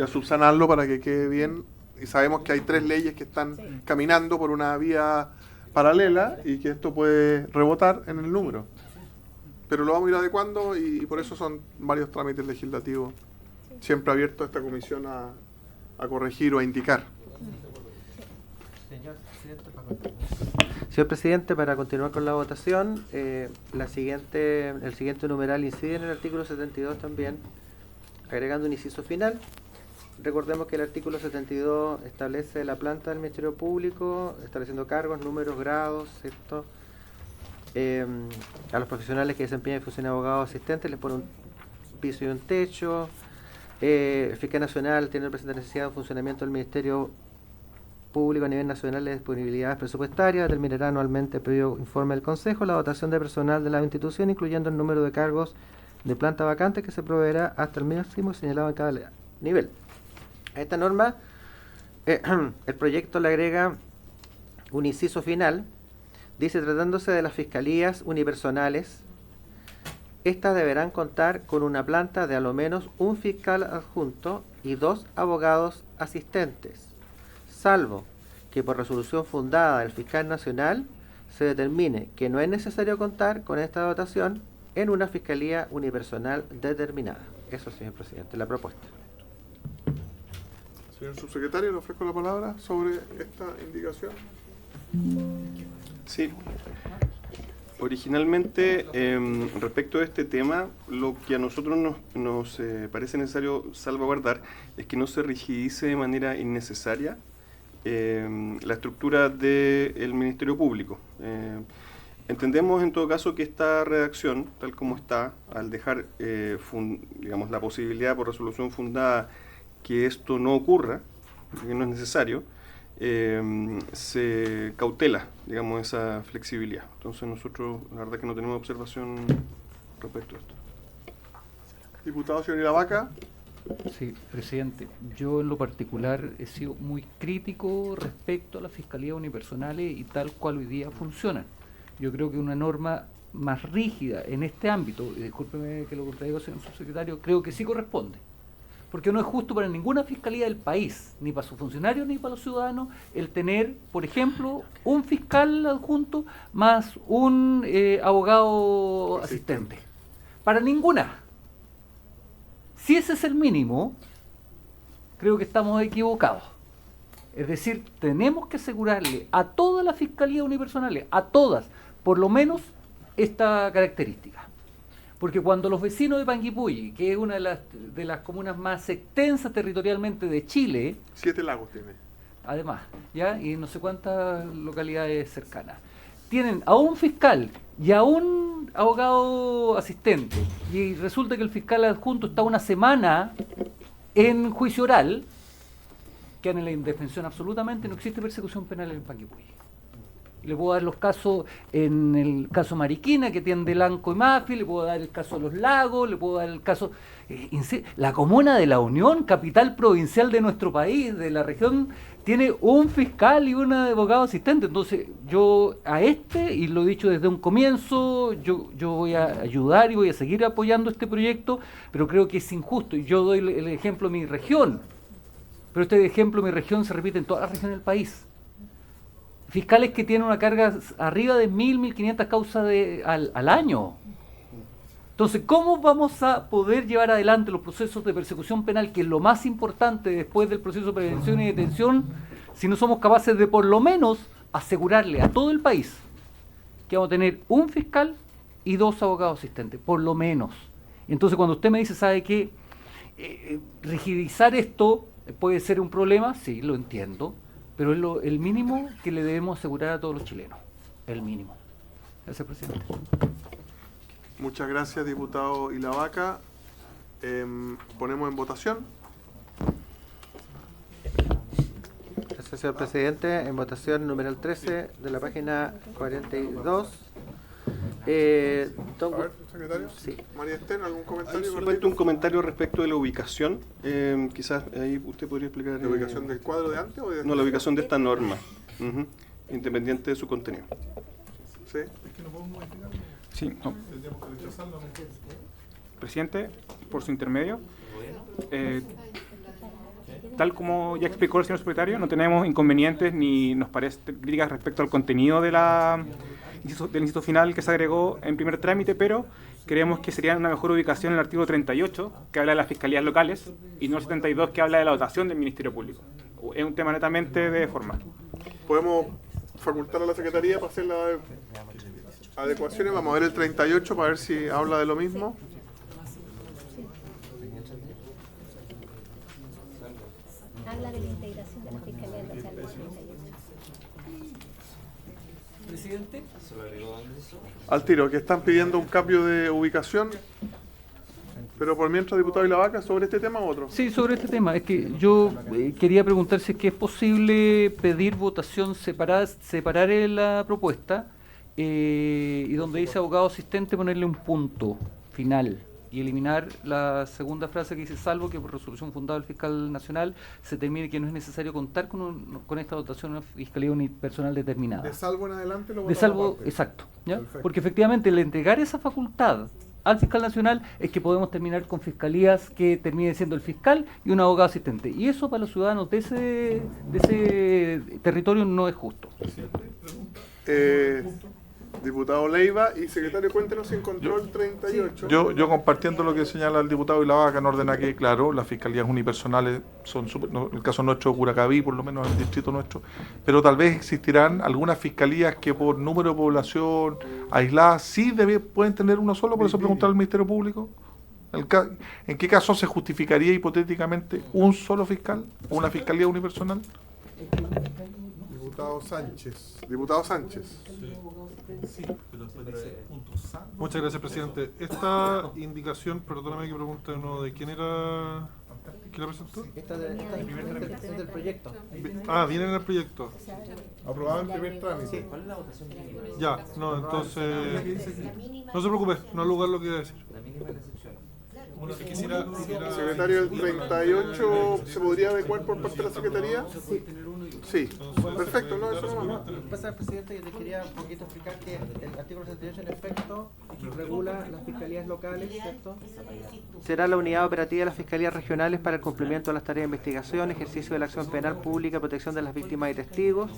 subsanarlo para que quede bien. Y sabemos que hay 3 leyes que están caminando por una vía paralela y que esto puede rebotar en el número. Pero lo vamos a ir adecuando y por eso son varios trámites legislativos siempre abiertos a esta comisión a corregir o a indicar. Señor Presidente, para continuar con la votación, el siguiente numeral incide en el artículo 72 también, agregando un inciso final. Recordemos que el artículo 72 establece la planta del Ministerio Público, estableciendo cargos, números, grados, ¿cierto? A los profesionales que desempeñan función de abogado asistente les pone un piso y un techo. El fiscal nacional tiene presente necesidad de funcionamiento del Ministerio Público a nivel nacional de disponibilidades presupuestarias, determinará anualmente previo informe del Consejo la dotación de personal de la institución, incluyendo el número de cargos de planta vacante que se proveerá hasta el máximo señalado en cada nivel. A esta norma, el proyecto le agrega un inciso final. Dice, tratándose de las fiscalías unipersonales, estas deberán contar con una planta de a lo menos un fiscal adjunto y 2 abogados asistentes, salvo que por resolución fundada del fiscal nacional se determine que no es necesario contar con esta dotación en una fiscalía unipersonal determinada. Eso, señor presidente, la propuesta. Señor subsecretario, le ofrezco la palabra sobre esta indicación. Sí. Originalmente, respecto a este tema, lo que a nosotros nos parece necesario salvaguardar es que no se rigidice de manera innecesaria la estructura del Ministerio Público. Entendemos en todo caso que esta redacción, tal como está, al dejar digamos, la posibilidad por resolución fundada que esto no ocurra, que no es necesario, se cautela, digamos, esa flexibilidad. Entonces nosotros, la verdad que no tenemos observación respecto a esto. Diputado señor Ilavaca. Sí, presidente. Yo en lo particular he sido muy crítico respecto a las fiscalías unipersonales y tal cual hoy día funcionan. Yo creo que una norma más rígida en este ámbito, y discúlpeme que lo contradiga, señor subsecretario, creo que sí corresponde. Porque no es justo para ninguna fiscalía del país, ni para sus funcionarios ni para los ciudadanos, el tener, por ejemplo, un fiscal adjunto más un abogado asistente. Para ninguna. Si ese es el mínimo, creo que estamos equivocados. Es decir, tenemos que asegurarle a todas las fiscalías unipersonales, a todas, por lo menos esta característica. Porque cuando los vecinos de Panguipulli, que es una de las comunas más extensas territorialmente de Chile, 7 lagos tiene. Además, ¿ya? Y no sé cuántas localidades cercanas, tienen a un fiscal y a un abogado asistente, y resulta que el fiscal adjunto está una semana en juicio oral, quedan en la indefensión absolutamente, no existe persecución penal en Panguipulli. Le puedo dar los casos, en el caso Mariquina, que tiene Delanco y Mafi, le puedo dar el caso de Los Lagos, le puedo dar el caso... la comuna de La Unión, capital provincial de nuestro país, de la región, tiene un fiscal y un abogado asistente. Entonces, yo a y lo he dicho desde un comienzo, yo voy a ayudar y voy a seguir apoyando este proyecto, pero creo que es injusto. Y yo doy el ejemplo de mi región, pero este ejemplo de mi región se repite en todas las regiones del país. Fiscales que tienen una carga arriba de 1.000, 1.500 causas al año. Entonces, ¿cómo vamos a poder llevar adelante los procesos de persecución penal, que es lo más importante después del proceso de prevención y detención, si no somos capaces de por lo menos asegurarle a todo el país que vamos a tener un fiscal y 2 abogados asistentes, por lo menos? Entonces, cuando usted me dice, ¿sabe qué? Rigidizar esto puede ser un problema, sí, lo entiendo, pero es el mínimo que le debemos asegurar a todos los chilenos, el mínimo. Gracias, presidente. Muchas gracias, diputado Ilavaca. Ponemos en votación. Gracias, señor presidente. En votación numeral 13 de la página 42. A ver, secretario. Sí. María Esther, ¿algún comentario? Solamente un comentario respecto de la ubicación. Quizás ahí usted podría explicar. ¿La ubicación del cuadro de antes o de No, la ubicación de esta norma, independiente de su contenido. Sí. Sí, no. Presidente, por su intermedio, tal como ya explicó el señor secretario, no tenemos inconvenientes ni nos parece críticas respecto al contenido del inciso final que se agregó en primer trámite, pero creemos que sería una mejor ubicación el artículo 38, que habla de las fiscalías locales, y no el 72, que habla de la dotación del Ministerio Público. Es un tema netamente de forma. Podemos facultar a la Secretaría para hacer las adecuaciones. Vamos a ver el 38 para ver si habla de lo mismo. Habla de la integración de la Fiscalía Local. Presidente. Al tiro, que están pidiendo un cambio de ubicación. Pero por mientras, diputado Ilavaca, ¿sobre este tema o otro? Sí, sobre este tema. Es que yo quería preguntar si es que es posible pedir votación separar la propuesta y donde dice abogado asistente ponerle un punto final y eliminar la segunda frase que dice salvo que por resolución fundada del fiscal nacional se determine que no es necesario contar con esta dotación de una fiscalía unipersonal determinada. De salvo en adelante lo De salvo, exacto. ¿Ya? Porque efectivamente el entregar esa facultad al fiscal nacional es que podemos terminar con fiscalías que termine siendo el fiscal y un abogado asistente. Y eso para los ciudadanos de ese territorio no es justo. Diputado Leiva y secretario, cuéntenos si encontró el 38. Yo compartiendo lo que señala el diputado Ilavaca, en orden a que, claro, las fiscalías unipersonales son el caso nuestro, Curacaví, por lo menos en el distrito nuestro, pero tal vez existirán algunas fiscalías que por número de población aisladas sí pueden tener uno solo, por eso preguntar al Ministerio Público. ¿En qué caso se justificaría hipotéticamente un solo fiscal, una fiscalía unipersonal? Diputado Sánchez. Diputado Sánchez. Sí, pero muchas gracias, presidente. Esta indicación, perdóname que pregunte uno de quién era. ¿Quién la presentó? Esta es del proyecto. Viene en el proyecto. Aprobado en primer trámite. ¿Cuál es la votación mínima? Ya, no, entonces. No se preocupe, no al lugar lo que iba a decir. La mínima excepción. Secretario, el 38 se podría adecuar por parte de la Secretaría. Sí, perfecto, no, eso no. Pasa, presidente, yo te quería un poquito explicar que el artículo 68 en efecto regula las fiscalías locales, ¿cierto? Será la unidad operativa de las fiscalías regionales para el cumplimiento de las tareas de investigación, ejercicio de la acción penal pública, protección de las víctimas y testigos.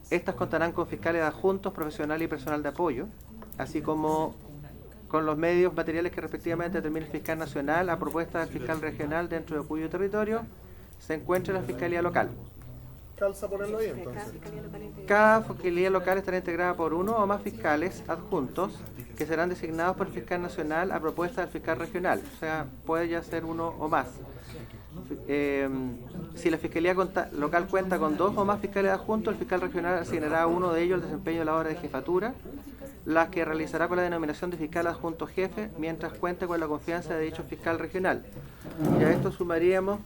Estas contarán con fiscales adjuntos, profesionales y personal de apoyo, así como con los medios materiales que respectivamente determine el fiscal nacional a propuesta del fiscal regional dentro de cuyo territorio se encuentre la fiscalía local. Calza ponerlo ahí entonces. Cada fiscalía local estará integrada por uno o más fiscales adjuntos que serán designados por el fiscal nacional a propuesta del fiscal regional. O sea, puede ya ser uno o más. Si la fiscalía local cuenta con 2 o más fiscales adjuntos, el fiscal regional asignará a uno de ellos el desempeño de la obra de jefatura, las que realizará con la denominación de fiscal adjunto jefe, mientras cuente con la confianza de dicho fiscal regional. Y a esto sumaríamos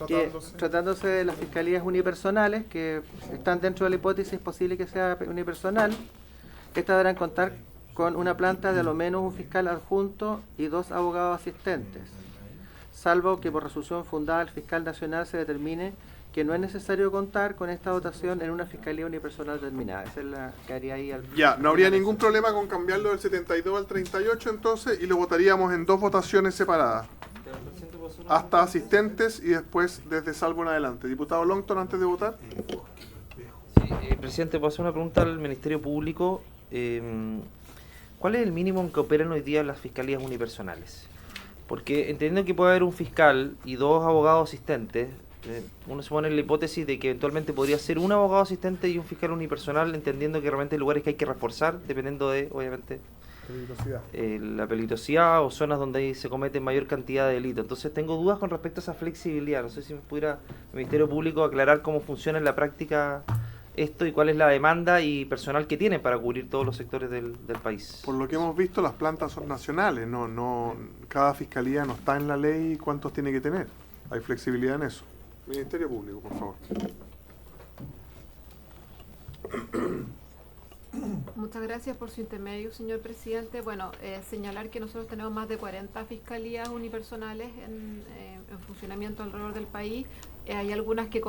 que tratándose de las fiscalías unipersonales, que están dentro de la hipótesis posible que sea unipersonal, estas deberán contar con una planta de a lo menos un fiscal adjunto y 2 abogados asistentes, salvo que por resolución fundada el fiscal nacional se determine que no es necesario contar con esta dotación en una fiscalía unipersonal terminada. Esa es la que haría ahí al... Ya, no habría ningún problema con cambiarlo del 72 al 38 entonces, y lo votaríamos en 2 votaciones separadas. Hasta asistentes y después desde salvo en adelante. Diputado Longton, antes de votar. Sí, presidente, puedo hacer una pregunta al Ministerio Público. ¿Cuál es el mínimo en que operan hoy día las fiscalías unipersonales? Porque entendiendo que puede haber un fiscal y 2 abogados asistentes, uno se pone en la hipótesis de que eventualmente podría ser un abogado asistente y un fiscal unipersonal, entendiendo que realmente hay lugares que hay que reforzar, dependiendo de, obviamente, la peligrosidad o zonas donde ahí se cometen mayor cantidad de delitos. Entonces tengo dudas con respecto a esa flexibilidad. No sé si me pudiera el Ministerio Público aclarar cómo funciona en la práctica esto y cuál es la demanda y personal que tienen para cubrir todos los sectores del país. Por lo que hemos visto, las plantas son nacionales, no cada fiscalía no está en la ley cuántos tiene que tener. Hay flexibilidad en eso. Ministerio Público, por favor. Muchas gracias por su intermedio, señor presidente. Bueno, señalar que nosotros tenemos más de 40 fiscalías unipersonales en funcionamiento alrededor del país. Hay algunas que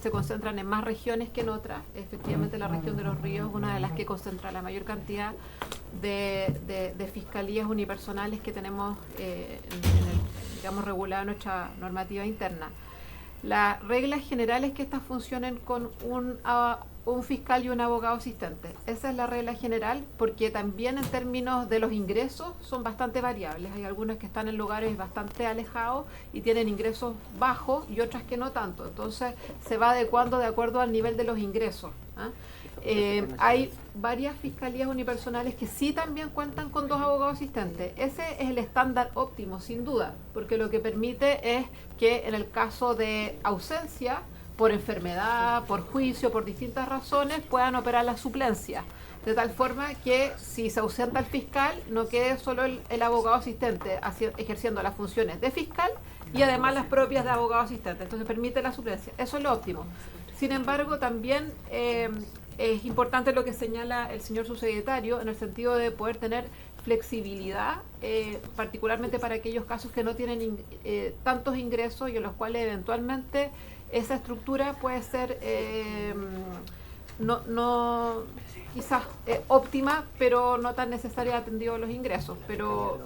se concentran en más regiones que en otras. Efectivamente, la región de Los Ríos es una de las que concentra la mayor cantidad de fiscalías unipersonales que tenemos digamos, regulada en nuestra normativa interna. La regla general es que estas funcionen con un fiscal y un abogado asistente. Esa es la regla general, porque también en términos de los ingresos son bastante variables. Hay algunas que están en lugares bastante alejados y tienen ingresos bajos y otras que no tanto. Entonces se va adecuando de acuerdo al nivel de los ingresos. Hay varias fiscalías unipersonales que sí también cuentan con 2 abogados asistentes. Ese es el estándar óptimo, sin duda, porque lo que permite es que en el caso de ausencia, por enfermedad, por juicio, por distintas razones, puedan operar la suplencia. De tal forma que si se ausenta el fiscal, no quede solo el abogado asistente ejerciendo las funciones de fiscal y además las propias de abogado asistente. Entonces permite la suplencia. Eso es lo óptimo. Sin embargo, también es importante lo que señala el señor subsecretario en el sentido de poder tener flexibilidad, particularmente para aquellos casos que no tienen tantos ingresos y en los cuales eventualmente esa estructura puede ser quizás óptima, pero no tan necesaria atendido a los ingresos. Pero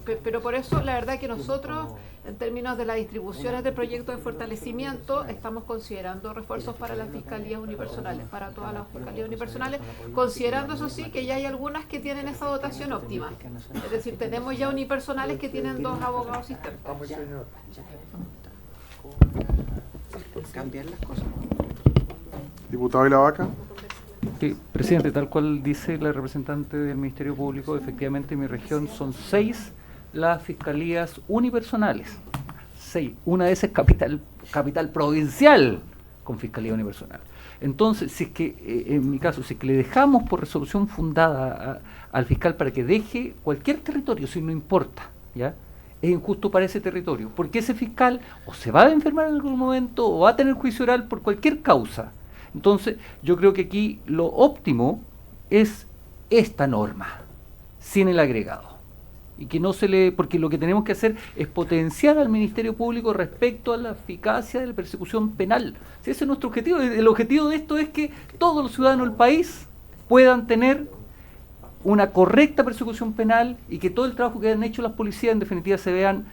por eso la verdad que nosotros, en términos de las distribuciones de proyectos de fortalecimiento, estamos considerando refuerzos para las fiscalías unipersonales, para todas las fiscalías unipersonales, considerando eso sí que ya hay algunas que tienen esa dotación óptima. Es decir, tenemos ya unipersonales que tienen 2 abogados asistentes. Cambiar las cosas. Diputado y la vaca. Sí, presidente, tal cual dice la representante del Ministerio Público, efectivamente en mi región son 6 las fiscalías unipersonales. 6. Una de esas es capital provincial con fiscalía unipersonal. Entonces, si es que, en mi caso, si es que le dejamos por resolución fundada al fiscal para que deje cualquier territorio, si no importa, ¿ya?, es injusto para ese territorio, porque ese fiscal o se va a enfermar en algún momento o va a tener juicio oral por cualquier causa. Entonces, yo creo que aquí lo óptimo es esta norma, sin el agregado. Y que no porque lo que tenemos que hacer es potenciar al Ministerio Público respecto a la eficacia de la persecución penal. Si ese es nuestro objetivo. El objetivo de esto es que todos los ciudadanos del país puedan tener una correcta persecución penal y que todo el trabajo que han hecho las policías en definitiva se vean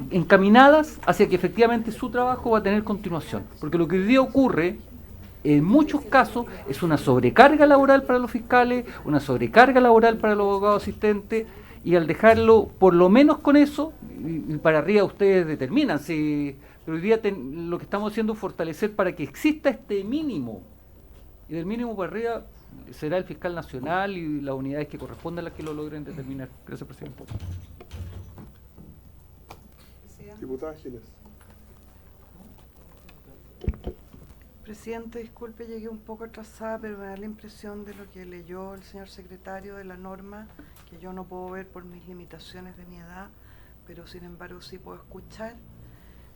encaminadas hacia que efectivamente su trabajo va a tener continuación. Porque lo que hoy día ocurre en muchos casos es una sobrecarga laboral para los fiscales, una sobrecarga laboral para los abogados asistentes, y al dejarlo por lo menos con eso, y para arriba ustedes determinan, pero hoy día lo que estamos haciendo es fortalecer para que exista este mínimo. Y del mínimo para arriba será el fiscal nacional y las unidades que correspondan las que lo logren determinar. Gracias, presidente. Diputada Giles. Presidente, disculpe, llegué un poco atrasada, pero me da la impresión de lo que leyó el señor secretario de la norma, que yo no puedo ver por mis limitaciones de mi edad, pero sin embargo sí puedo escuchar.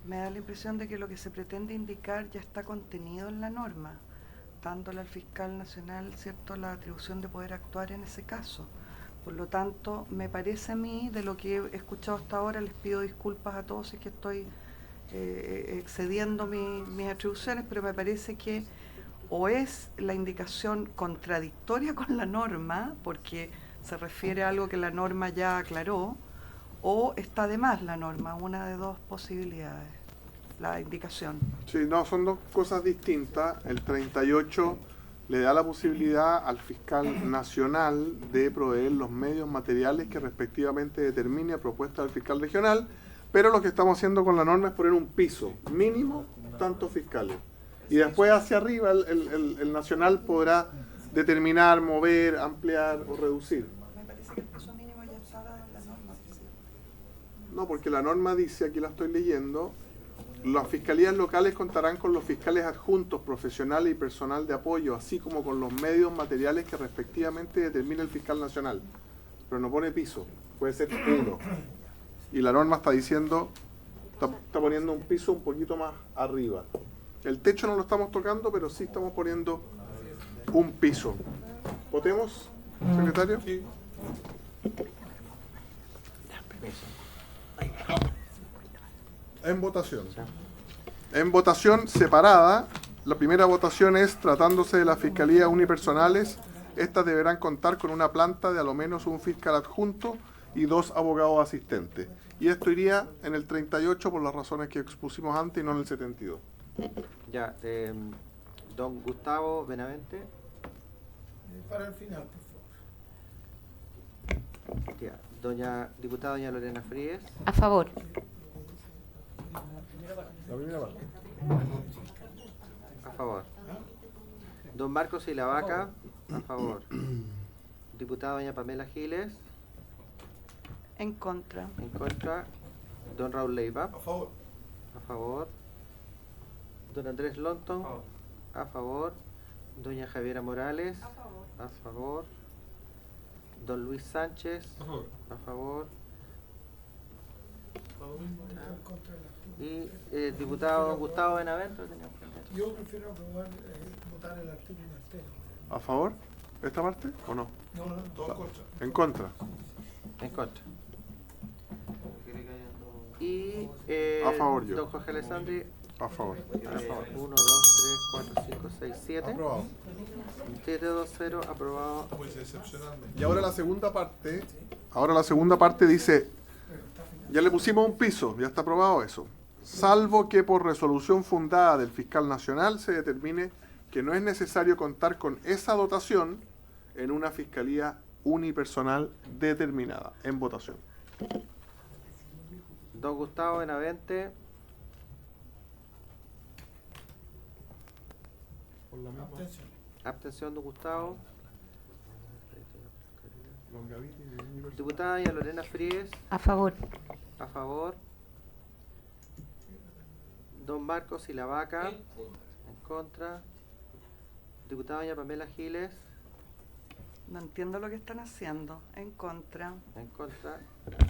Me da la impresión de que lo que se pretende indicar ya está contenido en la norma, dándole al fiscal nacional, ¿cierto?, la atribución de poder actuar en ese caso. Por lo tanto, me parece a mí, de lo que he escuchado hasta ahora, les pido disculpas a todos si es que estoy excediendo mis atribuciones, pero me parece que o es la indicación contradictoria con la norma, porque se refiere a algo que la norma ya aclaró, o está de más la norma, una de dos posibilidades, la indicación. Sí, no, son dos cosas distintas. El 38 le da la posibilidad al fiscal nacional de proveer los medios materiales que respectivamente determine a propuesta del fiscal regional, pero lo que estamos haciendo con la norma es poner un piso mínimo, tantos fiscales. Y después hacia arriba el nacional podrá determinar, mover, ampliar o reducir. Me parece que el piso mínimo ya está dado en la norma. No, porque la norma dice, aquí la estoy leyendo, las fiscalías locales contarán con los fiscales adjuntos, profesionales y personal de apoyo, así como con los medios materiales que respectivamente determine el fiscal nacional. Pero no pone piso, puede ser uno. Y la norma está diciendo, está poniendo un piso un poquito más arriba. El techo no lo estamos tocando, pero sí estamos poniendo un piso. ¿Votemos, secretario? Sí. En votación. En votación separada, la primera votación es, tratándose de las fiscalías unipersonales, estas deberán contar con una planta de a lo menos un fiscal adjunto y 2 abogados asistentes. Y esto iría en el 38 por las razones que expusimos antes y no en el 72. Ya, don Gustavo Benavente. Para el final, por favor. Ya, diputada doña Lorena Fríes. A favor. La primera parte. A favor. Don Marcos Silavaca. A favor. Diputada doña Pamela Giles. En contra. En contra. Don Raúl Leiva. A favor. A favor. Don Andrés Lonton. A favor. Doña Javiera Morales. A favor. Don Luis Sánchez. A favor. A favor. Y diputado don Gustavo Benavente. Yo prefiero aprobar, votar el artículo entero. ¿A favor? ¿Esta parte o no? No, no, Todo en contra. En contra. En contra. Y A favor yo. don Jorge Alessandri. A favor. A favor. 1, 2, 3, 4, 5, 6, 7. Aprobado. 7, 2, 0. Aprobado. Pues excepcionalmente. Y ahora la segunda parte. Ahora la segunda parte dice, ya le pusimos un piso, ya está aprobado eso. Salvo que por resolución fundada del fiscal nacional se determine que no es necesario contar con esa dotación en una fiscalía unipersonal determinada. En votación. Don Gustavo Benavente. Abstención. Abstención, don Gustavo. Diputada doña Lorena Fríes. A favor. A favor. Don Marcos Silavaca. En contra. Diputada doña Pamela Giles. No entiendo lo que están haciendo. En contra. En contra.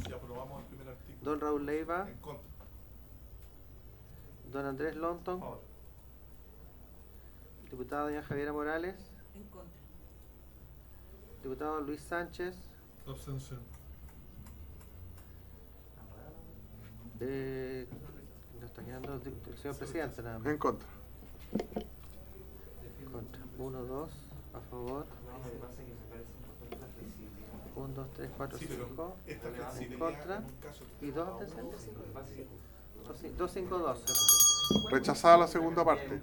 Si aprobamos el primer artículo. Don Raúl Leiva. En contra. Don Andrés Lonton. A favor. Diputada doña Javiera Morales. En contra. Diputado Luis Sánchez. Abstención. Nos está quedando el señor presidente nada más. En contra. Contra. 1, 2. A favor. 1, 2, 3, 4, 5. En contra. Y 2 abstenciones. 2, 5, 2. Rechazada la segunda parte.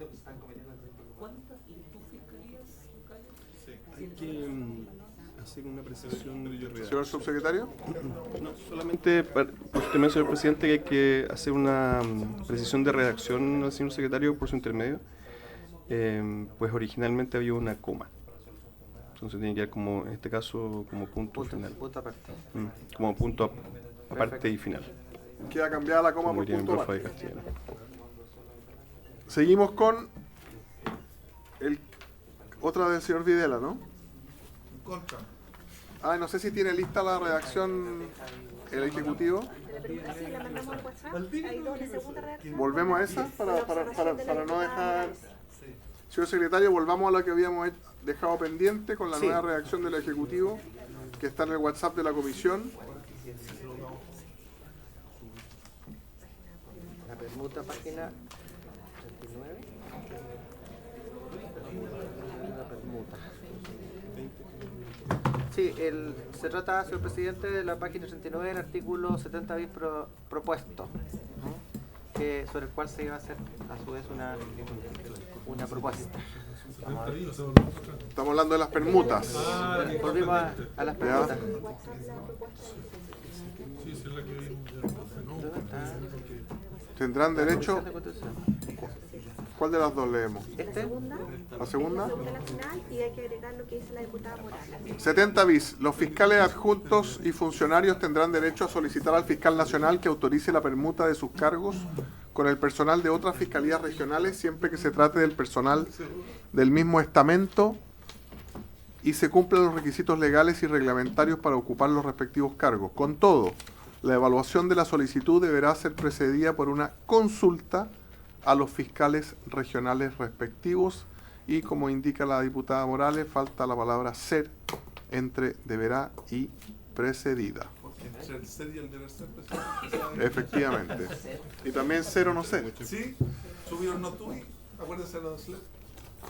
Hay que hacer una precisión real. Señor subsecretario. No, solamente por su intermedio, señor presidente, que hay que hacer una precisión de redacción al señor secretario por su intermedio. Pues originalmente había una coma. Entonces tiene que ir como, en este caso, como punto final. Punto aparte. Como punto aparte y final. Queda cambiada la coma Como por diría en punto profa de aparte. castellano. Seguimos con otra del señor Videla, ¿no? En contra. Ah, no sé si tiene lista la redacción el Ejecutivo. Volvemos a esa para no dejar... Señor secretario, volvamos a lo que habíamos dejado pendiente con la nueva redacción del Ejecutivo, que está en el WhatsApp de la comisión. La permuta, página 39. La permuta. Sí, se trata, señor presidente, de la página 39, el artículo 70 bis propuesto, ¿no? Sobre el cual se iba a hacer a su vez una propuesta. Estamos hablando de las permutas. Volvimos a las permutas. ¿Tendrán derecho? ¿Cuál de las dos leemos? ¿La segunda? 70 bis. Los fiscales adjuntos y funcionarios tendrán derecho a solicitar al fiscal nacional que autorice la permuta de sus cargos con el personal de otras fiscalías regionales siempre que se trate del personal del mismo estamento y se cumplan los requisitos legales y reglamentarios para ocupar los respectivos cargos. Con todo, la evaluación de la solicitud deberá ser precedida por una consulta a los fiscales regionales respectivos y, como indica la diputada Morales, falta la palabra ser entre deberá y precedida. Entre el ser y el deber ser, Efectivamente. Y también ser o no ser. Sí, subieron no tú y acuérdense de los SLEP.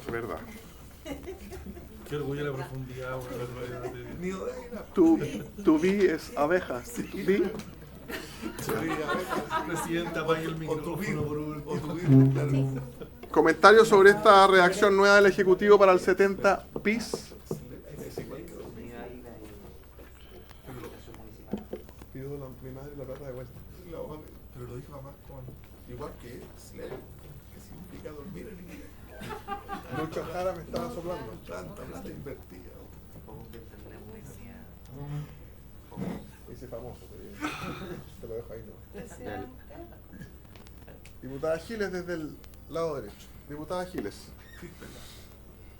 Es verdad. Qué orgullo la profundidad. Tu vi es abeja. Vi. Presidenta, apague el micrófono por último. Comentarios sobre esta redacción nueva del Ejecutivo para el 70 bis. Pido mi madre la plata de vuelta. Pero lo dijo además con igual que SLEP, que significa dormir en inglés. Mucho Jara me estaba soplando. Tanta plata invertida. Ese famoso. Te lo dejo ahí, ¿no? Diputada Giles desde el lado derecho. Diputada Giles.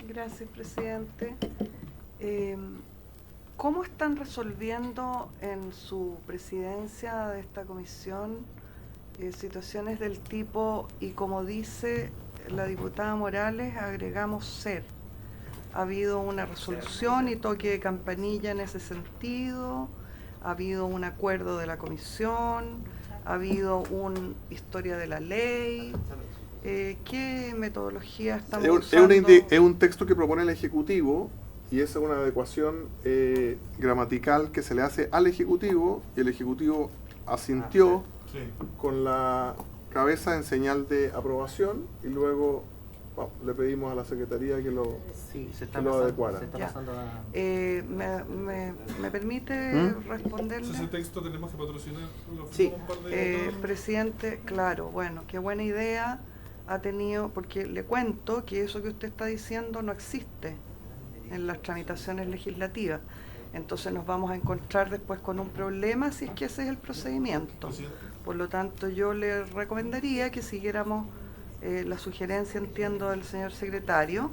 Gracias, presidente. ¿Cómo están resolviendo en su presidencia de esta comisión situaciones del tipo, y como dice la diputada Morales, agregamos ser? ¿Ha habido una resolución y toque de campanilla en ese sentido? ¿Ha habido un acuerdo de la comisión? ¿Ha habido una historia de la ley? ¿Qué metodología estamos usando? Es un texto que propone el Ejecutivo y es una adecuación gramatical que se le hace al Ejecutivo, y el Ejecutivo asintió con la cabeza en señal de aprobación, y luego le pedimos a la Secretaría que lo adecuara. ¿Me permite responderle? Ese texto tenemos que patrocinar. Sí, presidente, claro, bueno, qué buena idea ha tenido, porque le cuento que eso que usted está diciendo no existe en las tramitaciones legislativas. Entonces nos vamos a encontrar después con un problema si es que ese es el procedimiento. Por lo tanto, yo le recomendaría que siguiéramos la sugerencia, entiendo, del señor secretario,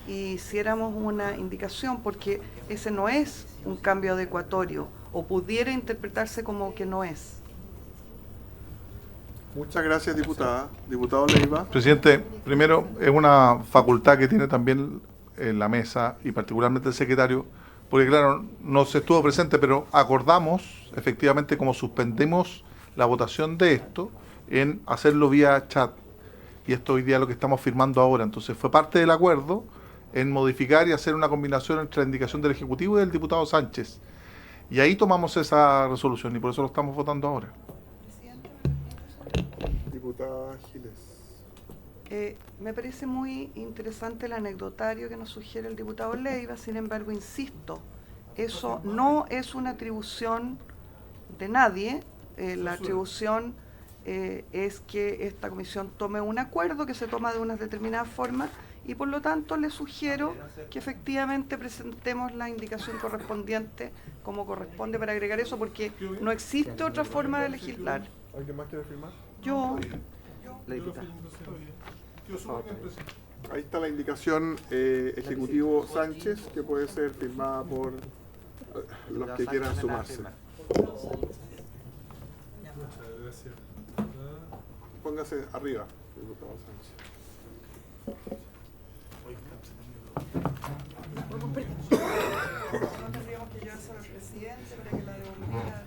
y hiciéramos una indicación, porque ese no es un cambio adecuatorio, o pudiera interpretarse como que no es. Muchas gracias, diputada. Diputado Leiva. Presidente, primero, es una facultad que tiene también en la mesa, y particularmente el secretario, porque claro, no se estuvo presente, pero acordamos, efectivamente, como suspendimos la votación de esto, en hacerlo vía chat. Y esto hoy día es lo que estamos firmando ahora. Entonces fue parte del acuerdo en modificar y hacer una combinación entre la indicación del Ejecutivo y del diputado Sánchez. Y ahí tomamos esa resolución y por eso lo estamos votando ahora. Diputada Giles. Me parece muy interesante el anecdotario que nos sugiere el diputado Leiva, sin embargo, insisto, eso no es una atribución de nadie. La atribución es que esta comisión tome un acuerdo que se toma de una determinada forma, y por lo tanto le sugiero que efectivamente presentemos la indicación correspondiente como corresponde para agregar eso, porque no existe otra forma de legislar. ¿Alguien más quiere firmar? Yo. La diputada. Ahí está la indicación Ejecutivo Sánchez, que puede ser firmada por los que quieran sumarse. Gracias. Póngase arriba, diputado Sánchez. No tendríamos que llevárselo al presidente para que la devolviera.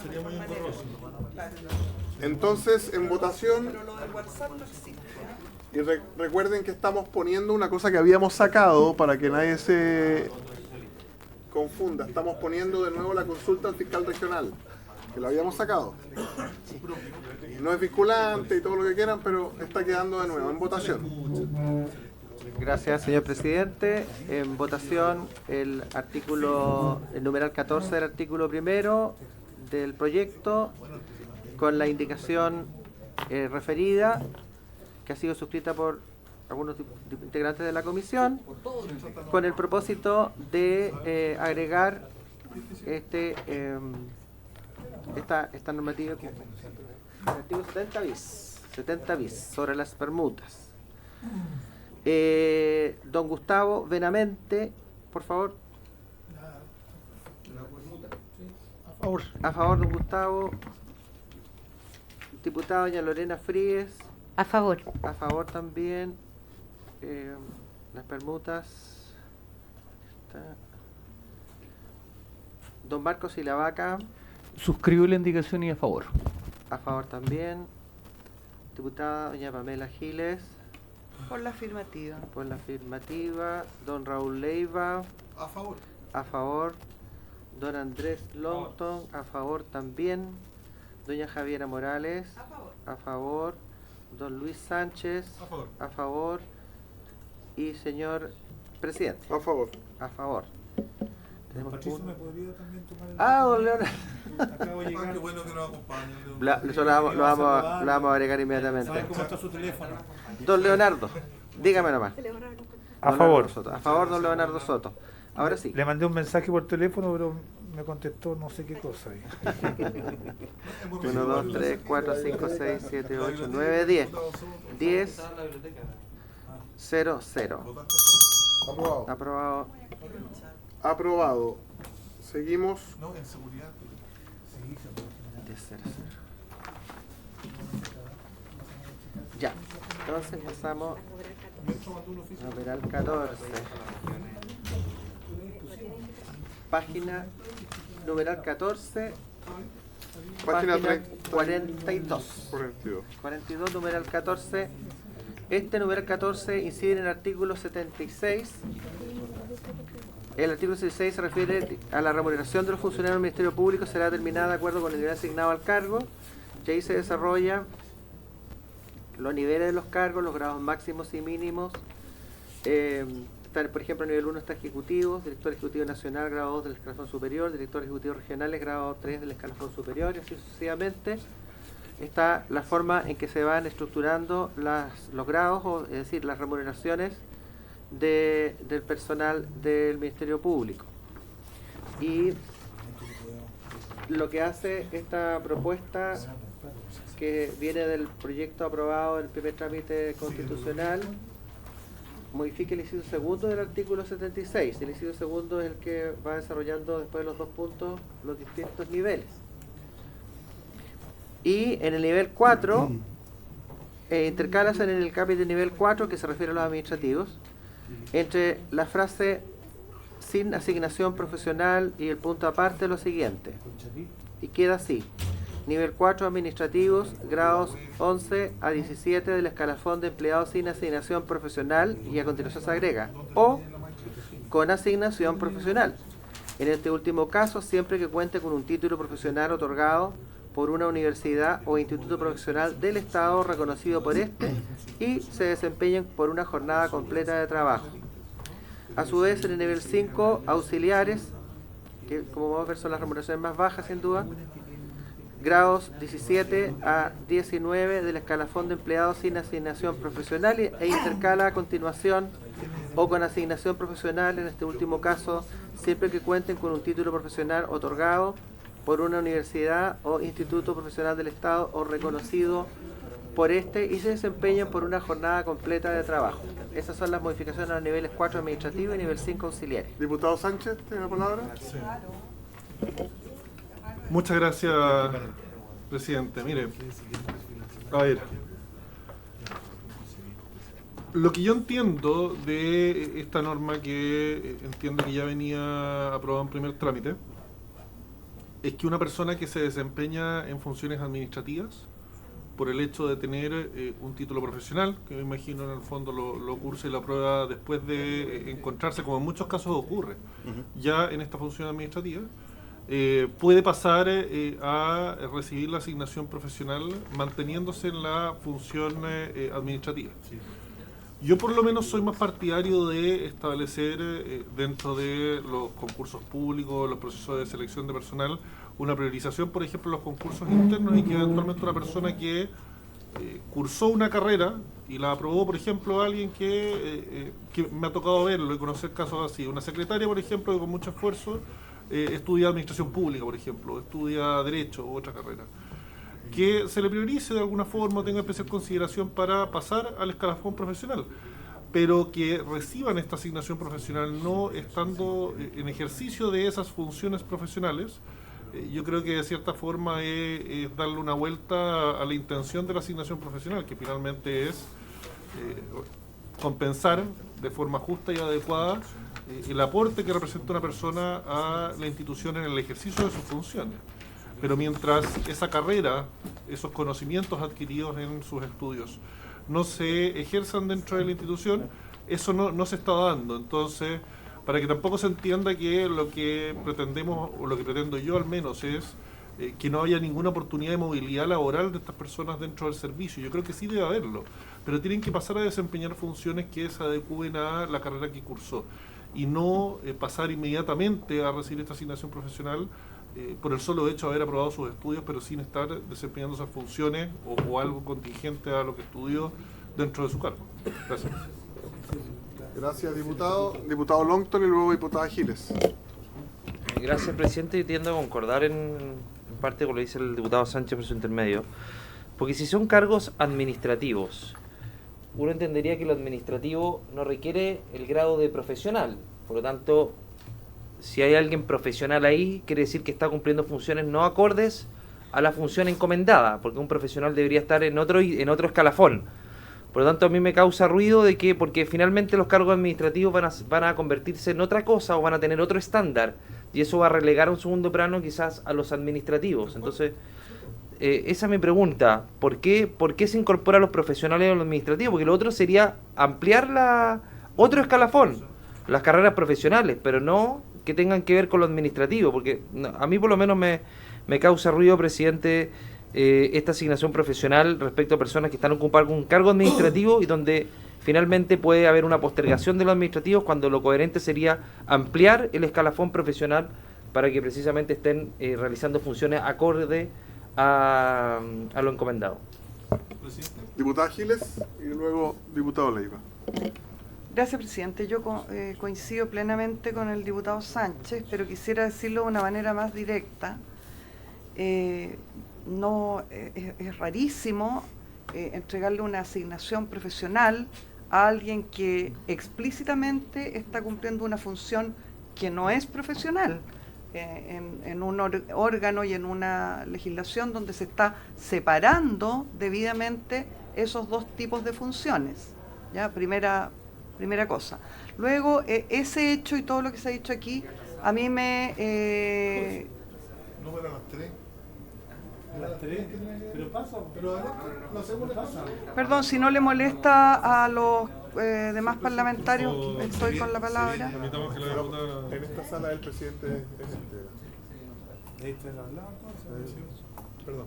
Sería muy engorroso. Entonces, en votación, Pero lo del WhatsApp no existe. y recuerden que estamos poniendo una cosa que habíamos sacado para que nadie se confunda. Estamos poniendo de nuevo la consulta al fiscal regional, que la habíamos sacado. No es vinculante y todo lo que quieran, pero está quedando de nuevo en votación. Gracias, señor presidente. En votación el numeral 14 del artículo primero del proyecto, con la indicación referida, que ha sido suscrita por algunos integrantes de la comisión, con el propósito de agregar esta normativa, el artículo 70 bis, sobre las permutas. Don Gustavo Benamente, por favor. A favor, don Gustavo. Diputada doña Lorena Fríes. A favor. A favor también. Las permutas. Don Marcos Silavaca. Suscribo la indicación y a favor. A favor también. Diputada doña Pamela Giles. Por la afirmativa. Por la afirmativa. Don Raúl Leiva. A favor. A favor. Don Andrés Longton. A favor también. Doña Javiera Morales. A favor. A favor. Don Luis Sánchez. A favor. A favor. Y señor presidente. A favor. A favor. Tenemos Patricio, uno. ¿me podría también tomar el Don Leonardo. Acabo de llegar. Qué bueno que nos acompañe. Eso lo vamos a agregar inmediatamente. ¿Saben cómo está su teléfono? Don Leonardo, dígame nomás. A Don favor. Leonardo Soto. A favor, don Leonardo Soto. Ahora sí. Le mandé un mensaje por teléfono, pero me contestó no sé qué cosa. 1, 2, 3, 4, 5, 6, 7, 8, 9, 10. 10, 0, 0. Aprobado. Aprobado. Aprobado. Seguimos. No, en seguridad. 10, 0, 0. Ya. Entonces pasamos a numeral 14. Página numeral 14. Página 42. 42. 42, numeral 14. Este numeral 14 incide en el artículo 76. El artículo 76 se refiere a la remuneración de los funcionarios del Ministerio Público, será determinada de acuerdo con el nivel asignado al cargo. Y ahí se desarrolla los niveles de los cargos, los grados máximos y mínimos. Por ejemplo, nivel 1 está ejecutivo, director ejecutivo nacional, grado 2 del escalafón superior, director ejecutivo regionales, grado 3 del escalafón superior, y así sucesivamente. Está la forma en que se van estructurando los grados, es decir, las remuneraciones del personal del Ministerio Público. Y lo que hace esta propuesta, que viene del proyecto aprobado en el primer trámite constitucional, modifica el inciso segundo del artículo 76. El inciso segundo es el que va desarrollando después de los dos puntos los distintos niveles. Y en el nivel 4, intercálase en el capítulo nivel 4, que se refiere a los administrativos, entre la frase sin asignación profesional y el punto aparte lo siguiente. Y queda así. Nivel 4 administrativos, grados 11 a 17 del escalafón de empleados sin asignación profesional, y a continuación se agrega, o con asignación profesional. En este último caso, siempre que cuente con un título profesional otorgado por una universidad o instituto profesional del Estado reconocido por este y se desempeñen por una jornada completa de trabajo. A su vez, en el nivel 5, auxiliares, que como vamos a ver son las remuneraciones más bajas sin duda, grados 17 a 19 del escalafón de empleados sin asignación profesional e intercala a continuación o con asignación profesional, en este último caso, siempre que cuenten con un título profesional otorgado por una universidad o instituto profesional del Estado o reconocido por este y se desempeñan por una jornada completa de trabajo. Esas son las modificaciones a los niveles 4 administrativo y nivel 5 auxiliares. Diputado Sánchez, ¿tiene la palabra? Muchas gracias, presidente, mire, a ver, lo que yo entiendo de esta norma, que entiendo que ya venía aprobada en primer trámite, es que una persona que se desempeña en funciones administrativas, por el hecho de tener un título profesional, que me imagino en el fondo lo cursa y la prueba después de encontrarse, como en muchos casos ocurre, ya en esta función administrativa, puede pasar a recibir la asignación profesional manteniéndose en la función administrativa. Yo por lo menos soy más partidario de establecer dentro de los concursos públicos, los procesos de selección de personal, una priorización, por ejemplo, en los concursos internos, y que eventualmente una persona que cursó una carrera y la aprobó, por ejemplo, alguien que me ha tocado verlo y conocer casos así, una secretaria, por ejemplo, que con mucho esfuerzo estudia administración pública, por ejemplo, estudia derecho u otra carrera, que se le priorice de alguna forma, tenga especial consideración para pasar al escalafón profesional, pero que reciban esta asignación profesional no estando en ejercicio de esas funciones profesionales. Yo creo que de cierta forma es darle una vuelta a la intención de la asignación profesional, que finalmente es compensar de forma justa y adecuada el aporte que representa una persona a la institución en el ejercicio de sus funciones. Pero mientras esa carrera, esos conocimientos adquiridos en sus estudios no se ejerzan dentro de la institución, eso no se está dando. Entonces, para que tampoco se entienda que lo que pretendemos, o lo que pretendo yo al menos, es que no haya ninguna oportunidad de movilidad laboral de estas personas dentro del servicio. Yo creo que sí debe haberlo, pero tienen que pasar a desempeñar funciones que se adecúen a la carrera que cursó, y no pasar inmediatamente a recibir esta asignación profesional por el solo hecho de haber aprobado sus estudios, pero sin estar desempeñando esas funciones o algo contingente a lo que estudió dentro de su cargo. Gracias. Gracias, diputado. Diputado Longton y luego diputada Giles. Gracias, presidente. Yo tiendo a concordar en parte con lo que dice el diputado Sánchez por su intermedio, porque si son cargos administrativos, uno entendería que lo administrativo no requiere el grado de profesional. Por lo tanto, si hay alguien profesional ahí, quiere decir que está cumpliendo funciones no acordes a la función encomendada, porque un profesional debería estar en otro escalafón. Por lo tanto, a mí me causa ruido de que, porque finalmente los cargos administrativos van a convertirse en otra cosa o van a tener otro estándar, y eso va a relegar a un segundo plano quizás a los administrativos. Entonces, esa es mi pregunta. ¿Por qué se incorpora a los profesionales a lo administrativo? Porque lo otro sería ampliar otro escalafón, las carreras profesionales, pero no que tengan que ver con lo administrativo, porque a mí por lo menos me causa ruido, presidente, esta asignación profesional respecto a personas que están ocupando un cargo administrativo y donde finalmente puede haber una postergación de los administrativos, cuando lo coherente sería ampliar el escalafón profesional para que precisamente estén realizando funciones acorde a lo encomendado. Diputada Giles y luego diputado Leiva. Gracias, presidente. Yo coincido plenamente con el diputado Sánchez, pero quisiera decirlo de una manera más directa. Es rarísimo entregarle una asignación profesional a alguien que explícitamente está cumpliendo una función que no es profesional en un órgano y en una legislación donde se está separando debidamente esos dos tipos de funciones. ¿Ya? Primera cosa. Luego, ese hecho y todo lo que se ha dicho aquí, a mí me... ¿No eran las 3? Las 3, pero pasa, pero la segunda pasa. Perdón, si no le molesta a los demás parlamentarios, estoy con la palabra. En esta sala el presidente es entera. Perdón.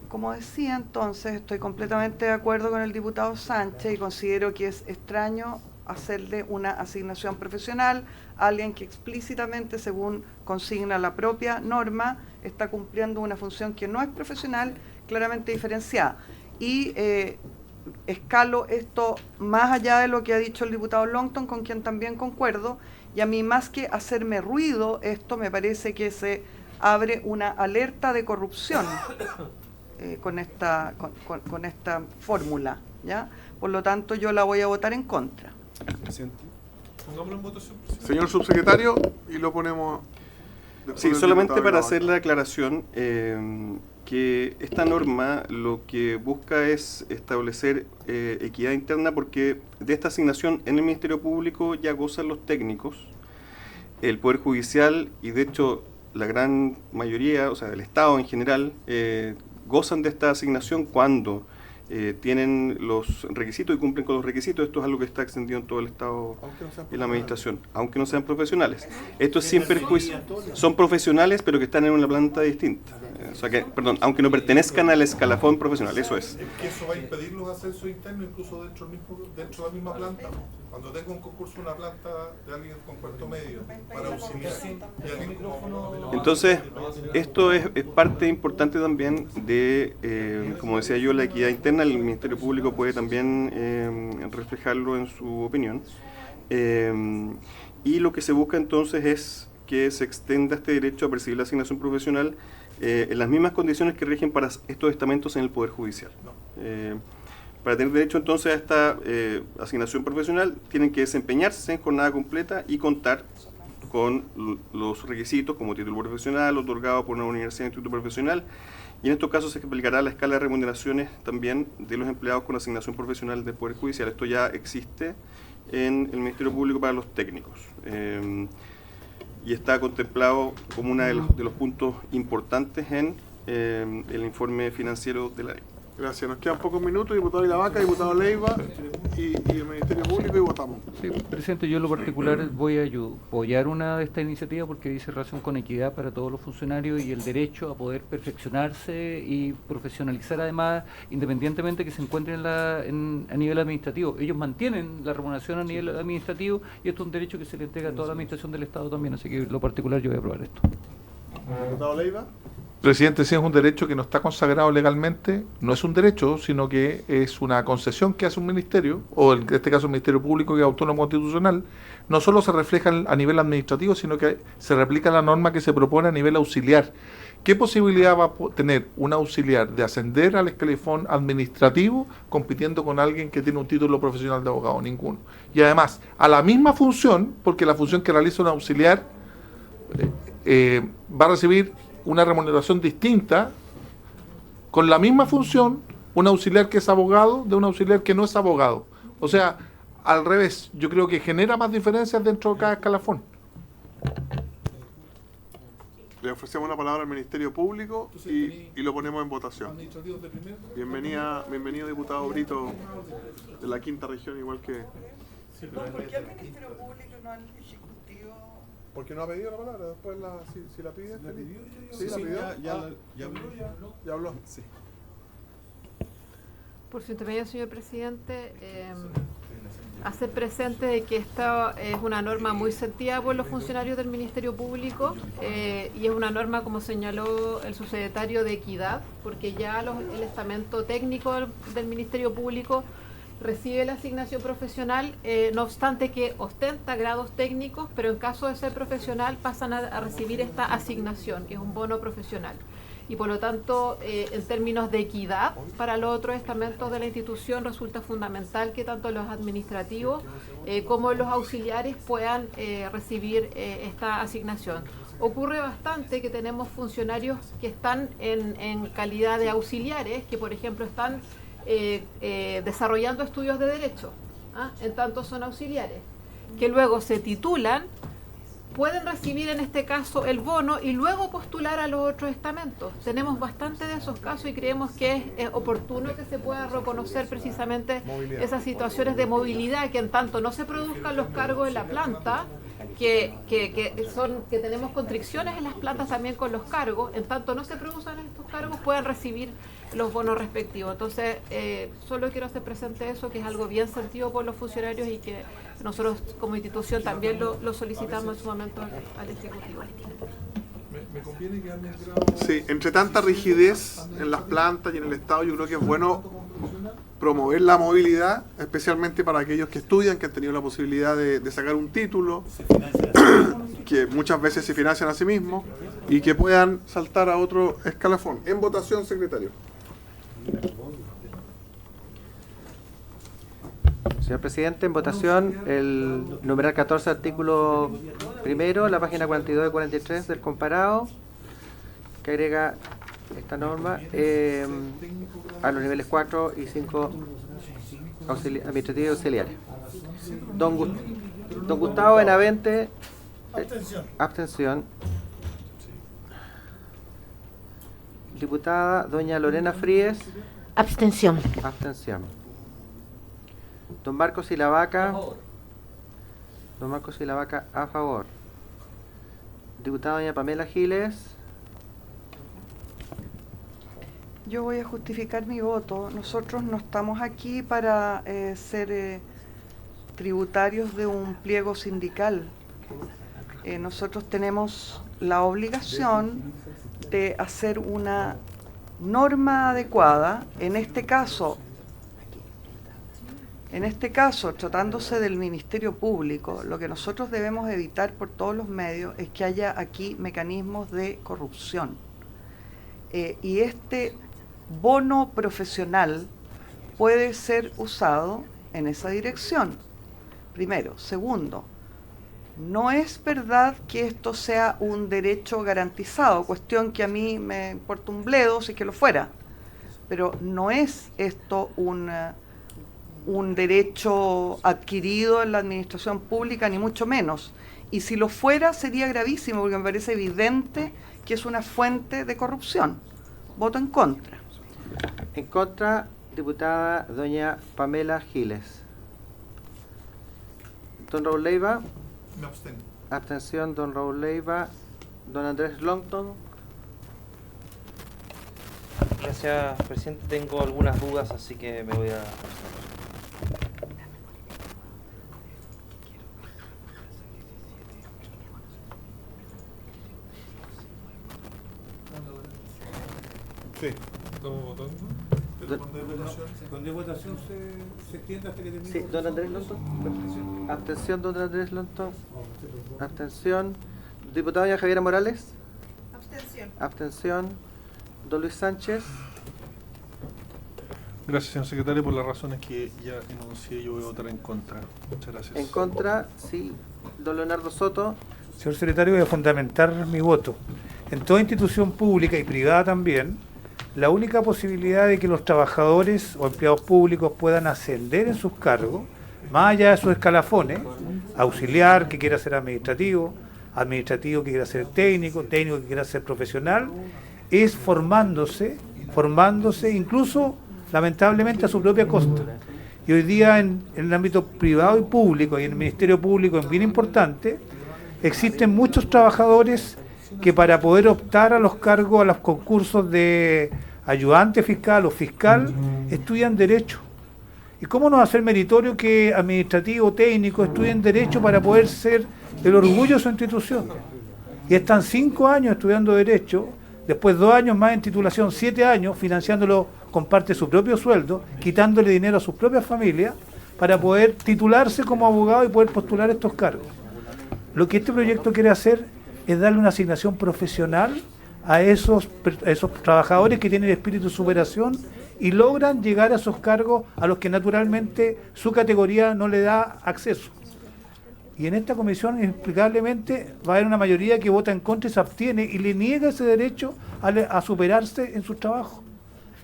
Como decía, entonces, estoy completamente de acuerdo con el diputado Sánchez y considero que es extraño hacerle una asignación profesional a alguien que explícitamente, según consigna la propia norma, está cumpliendo una función que no es profesional, claramente diferenciada. Y escalo esto más allá de lo que ha dicho el diputado Longton, con quien también concuerdo, y a mí, más que hacerme ruido, esto me parece que se abre una alerta de corrupción con esta fórmula, ¿ya? Por lo tanto, yo la voy a votar en contra. Señor subsecretario, y lo ponemos Sí, del solamente diputado para Lavaca. hacer la aclaración, que esta norma lo que busca es establecer equidad interna, porque de esta asignación en el Ministerio Público ya gozan los técnicos, el Poder Judicial y de hecho la gran mayoría, o sea, el Estado en general, gozan de esta asignación cuando tienen los requisitos y cumplen con los requisitos. Esto es algo que está extendido en todo el Estado y la Administración, aunque no sean profesionales. Esto es sin perjuicio. Son profesionales, pero que están en una planta distinta. O sea que, perdón, aunque no pertenezcan al escalafón profesional, eso es. Es que eso va a impedir los ascensos internos incluso dentro de la misma planta. Cuando tenga un concurso en una planta de alguien con cuarto medio para auxiliar. Entonces, esto es parte importante también de, como decía yo, la equidad interna. El Ministerio Público puede también reflejarlo en su opinión. Y lo que se busca entonces es que se extienda este derecho a percibir la asignación profesional en las mismas condiciones que rigen para estos estamentos en el Poder Judicial. Para tener derecho entonces a esta asignación profesional, tienen que desempeñarse en jornada completa y contar con los requisitos como título profesional otorgado por una universidad o instituto profesional, y en estos casos se aplicará la escala de remuneraciones también de los empleados con asignación profesional del Poder Judicial. Esto ya existe en el Ministerio Público para los técnicos. Y está contemplado como uno de los puntos importantes en el informe financiero de la ley. Gracias. Nos quedan pocos minutos. Diputado Lavaca, diputado Leiva y el Ministerio Público, y votamos. Sí, presidente, yo en lo particular voy a apoyar una de estas iniciativas porque dice relación con equidad para todos los funcionarios y el derecho a poder perfeccionarse y profesionalizar además, independientemente que se encuentren a nivel administrativo. Ellos mantienen la remuneración a nivel administrativo y esto es un derecho que se le entrega a toda la administración del Estado también, así que en lo particular yo voy a aprobar esto. Diputado Leiva. Presidente, si es un derecho que no está consagrado legalmente, no es un derecho, sino que es una concesión que hace un ministerio, o en este caso el Ministerio Público, que es autónomo constitucional. No solo se refleja a nivel administrativo, sino que se replica la norma que se propone a nivel auxiliar. ¿Qué posibilidad va a tener un auxiliar de ascender al escalafón administrativo compitiendo con alguien que tiene un título profesional de abogado? Ninguno. Y además, a la misma función, porque la función que realiza un auxiliar va a recibir una remuneración distinta, con la misma función, un auxiliar que es abogado de un auxiliar que no es abogado. O sea, al revés, yo creo que genera más diferencias dentro de cada escalafón. Le ofrecemos una palabra al Ministerio Público y lo ponemos en votación. Bienvenido diputado Brito de la quinta región, igual que... ¿Por qué al Ministerio Público no al Ejecutivo? Porque no ha pedido la palabra, después si la pide, feliz. Sí, la pidió. Ya habló. Sí. Por su intermedio, señor presidente, hacer presente de que esta es una norma muy sentida por los funcionarios del Ministerio Público y es una norma, como señaló el subsecretario, de equidad, porque ya el estamento técnico del Ministerio Público recibe la asignación profesional, no obstante que ostenta grados técnicos, pero en caso de ser profesional pasan a recibir esta asignación, que es un bono profesional. Y por lo tanto, en términos de equidad para los otros estamentos de la institución, resulta fundamental que tanto los administrativos como los auxiliares puedan recibir esta asignación. Ocurre bastante que tenemos funcionarios que están en calidad de auxiliares, que por ejemplo están desarrollando estudios de derecho, en tanto son auxiliares, que luego se titulan, pueden recibir en este caso el bono y luego postular a los otros estamentos. Tenemos bastante de esos casos y creemos que es oportuno que se pueda reconocer precisamente esas situaciones de movilidad, que en tanto no se produzcan los cargos en la planta, que tenemos constricciones en las plantas también con los cargos, en tanto no se produzcan estos cargos, puedan recibir los bonos respectivos. Entonces, solo quiero hacer presente eso, que es algo bien sentido por los funcionarios y que nosotros como institución también lo solicitamos en su momento al Ejecutivo. Me conviene quedarme en grado... Sí, entre tanta rigidez en las plantas y en el Estado, yo creo que es bueno promover la movilidad, especialmente para aquellos que estudian, que han tenido la posibilidad de sacar un título, que muchas veces se financian a sí mismos, y que puedan saltar a otro escalafón. En votación, secretario. Señor presidente, en votación el numeral 14, artículo primero, la página 42 y 43 del comparado, que agrega esta norma a los niveles 4 y 5 administrativos y auxiliares. Don Gustavo Benavente, abstención. Diputada doña Lorena Fríes, Abstención. abstención. Don Marcos Silavaca, a favor. Diputada doña Pamela Giles, Yo voy a justificar mi voto. Nosotros no estamos aquí para ser tributarios de un pliego sindical. Nosotros tenemos la obligación de hacer una norma adecuada. En este caso, tratándose del Ministerio Público, lo que nosotros debemos evitar por todos los medios es que haya aquí mecanismos de corrupción. Y este bono profesional puede ser usado en esa dirección, primero. Segundo, no es verdad que esto sea un derecho garantizado, cuestión que a mí me importa un bledo si que lo fuera, pero no es esto un derecho adquirido en la administración pública, ni mucho menos. Y si lo fuera sería gravísimo, porque me parece evidente que es una fuente de corrupción. Voto en contra. en contra, diputada doña Pamela Giles. Don Raúl Leiva, Me abstengo. abstención don Raúl Leiva. Don Andrés Longton, Gracias, presidente. Tengo algunas dudas, así que me voy a abstener. Sí. ¿Estamos votando? Pero cuando hay votación se extiende hasta que termine. sí, don Andrés Longton, abstención don Andrés Longton, abstención. Diputada doña Javiera Morales, Abstención. abstención. Don Luis Sánchez, Gracias, señor secretario, por las razones que ya enuncié. Yo voy a votar en contra. Muchas gracias. en contra, sí. Don Leonardo Soto, Señor secretario, voy a fundamentar mi voto. En toda institución pública y privada también, la única posibilidad de que los trabajadores o empleados públicos puedan ascender en sus cargos, más allá de sus escalafones, auxiliar que quiera ser administrativo, administrativo que quiera ser técnico, técnico que quiera ser profesional, es formándose incluso lamentablemente a su propia costa. Y hoy día en el ámbito privado y público y en el Ministerio Público es bien importante, existen muchos trabajadores que para poder optar a los cargos, a los concursos de ayudante fiscal o fiscal, estudian Derecho. ¿Y cómo no va a ser meritorio que administrativo, técnico, estudien Derecho para poder ser el orgullo de su institución? Y están 5 años estudiando Derecho, después 2 años más en titulación, 7 años, financiándolo con parte de su propio sueldo, quitándole dinero a sus propias familias, para poder titularse como abogado y poder postular estos cargos. Lo que este proyecto quiere hacer es darle una asignación profesional a esos trabajadores que tienen espíritu de superación y logran llegar a esos cargos a los que naturalmente su categoría no le da acceso. Y en esta comisión inexplicablemente va a haber una mayoría que vota en contra y se abstiene y le niega ese derecho a superarse en su trabajo,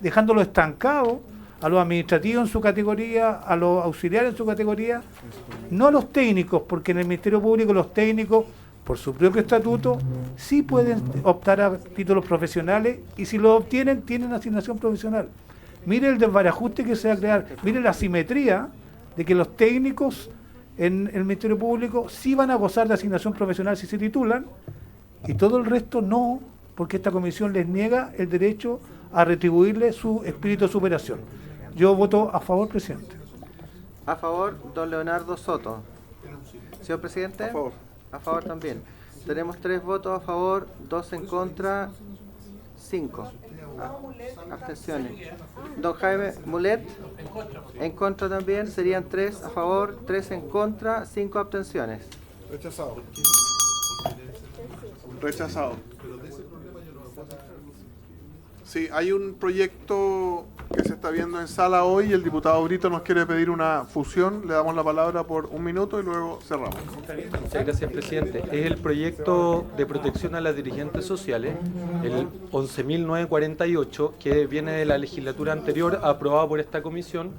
dejándolo estancado a los administrativos en su categoría, a los auxiliares en su categoría, no a los técnicos, porque en el Ministerio Público los técnicos, por su propio estatuto, sí pueden optar a títulos profesionales y si lo obtienen, tienen asignación profesional. Mire el desbarajuste que se va a crear, mire la asimetría de que los técnicos en el Ministerio Público sí van a gozar de asignación profesional si se titulan y todo el resto no, porque esta comisión les niega el derecho a retribuirle su espíritu de superación. Yo voto a favor, presidente. a favor, don Leonardo Soto. Señor presidente, A favor. a favor también. Tenemos 3 votos a favor, 2 en contra, 5 abstenciones. Don Jaime Mulet, en contra también, serían 3 a favor, 3 en contra, 5 abstenciones. Rechazado. Rechazado. Sí, hay un proyecto que se está viendo en sala hoy. El diputado Brito nos quiere pedir una fusión. Le damos la palabra por 1 minuto y luego cerramos. Muchas gracias, presidente. Es el proyecto de protección a las dirigentes sociales, el 11.948, que viene de la legislatura anterior, aprobado por esta comisión,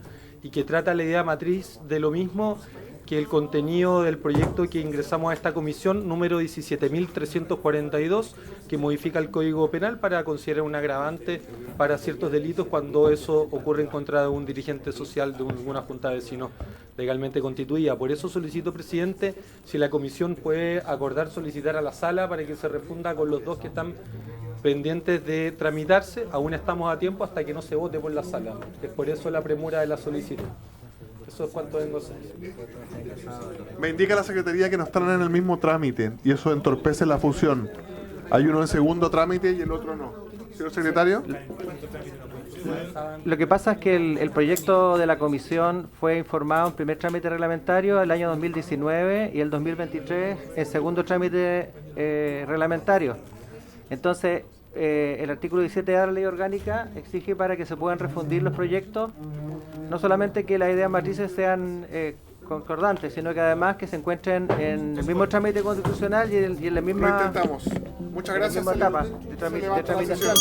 y que trata la idea matriz de lo mismo que el contenido del proyecto que ingresamos a esta comisión, número 17.342, que modifica el Código Penal para considerar un agravante para ciertos delitos cuando eso ocurre en contra de un dirigente social de una junta de vecinos legalmente constituida. Por eso solicito, presidente, si la comisión puede acordar solicitar a la sala para que se refunda con los dos que están pendientes de tramitarse. Aún estamos a tiempo hasta que no se vote por la sala. Es por eso la premura de la solicitud. Eso es cuanto vengo a hacer. Me indica la Secretaría que no están en el mismo trámite y eso entorpece la fusión. Hay uno en segundo trámite y el otro no. Señor secretario. Lo que pasa es que el proyecto de la comisión fue informado en primer trámite reglamentario el año 2019 y el 2023 en segundo trámite reglamentario. Entonces, el artículo 17 de la ley orgánica exige para que se puedan refundir los proyectos, no solamente que las ideas matrices sean concordantes, sino que además que se encuentren en el mismo trámite constitucional y en la misma, Lo intentamos. Muchas gracias. En la misma etapa de tramitación.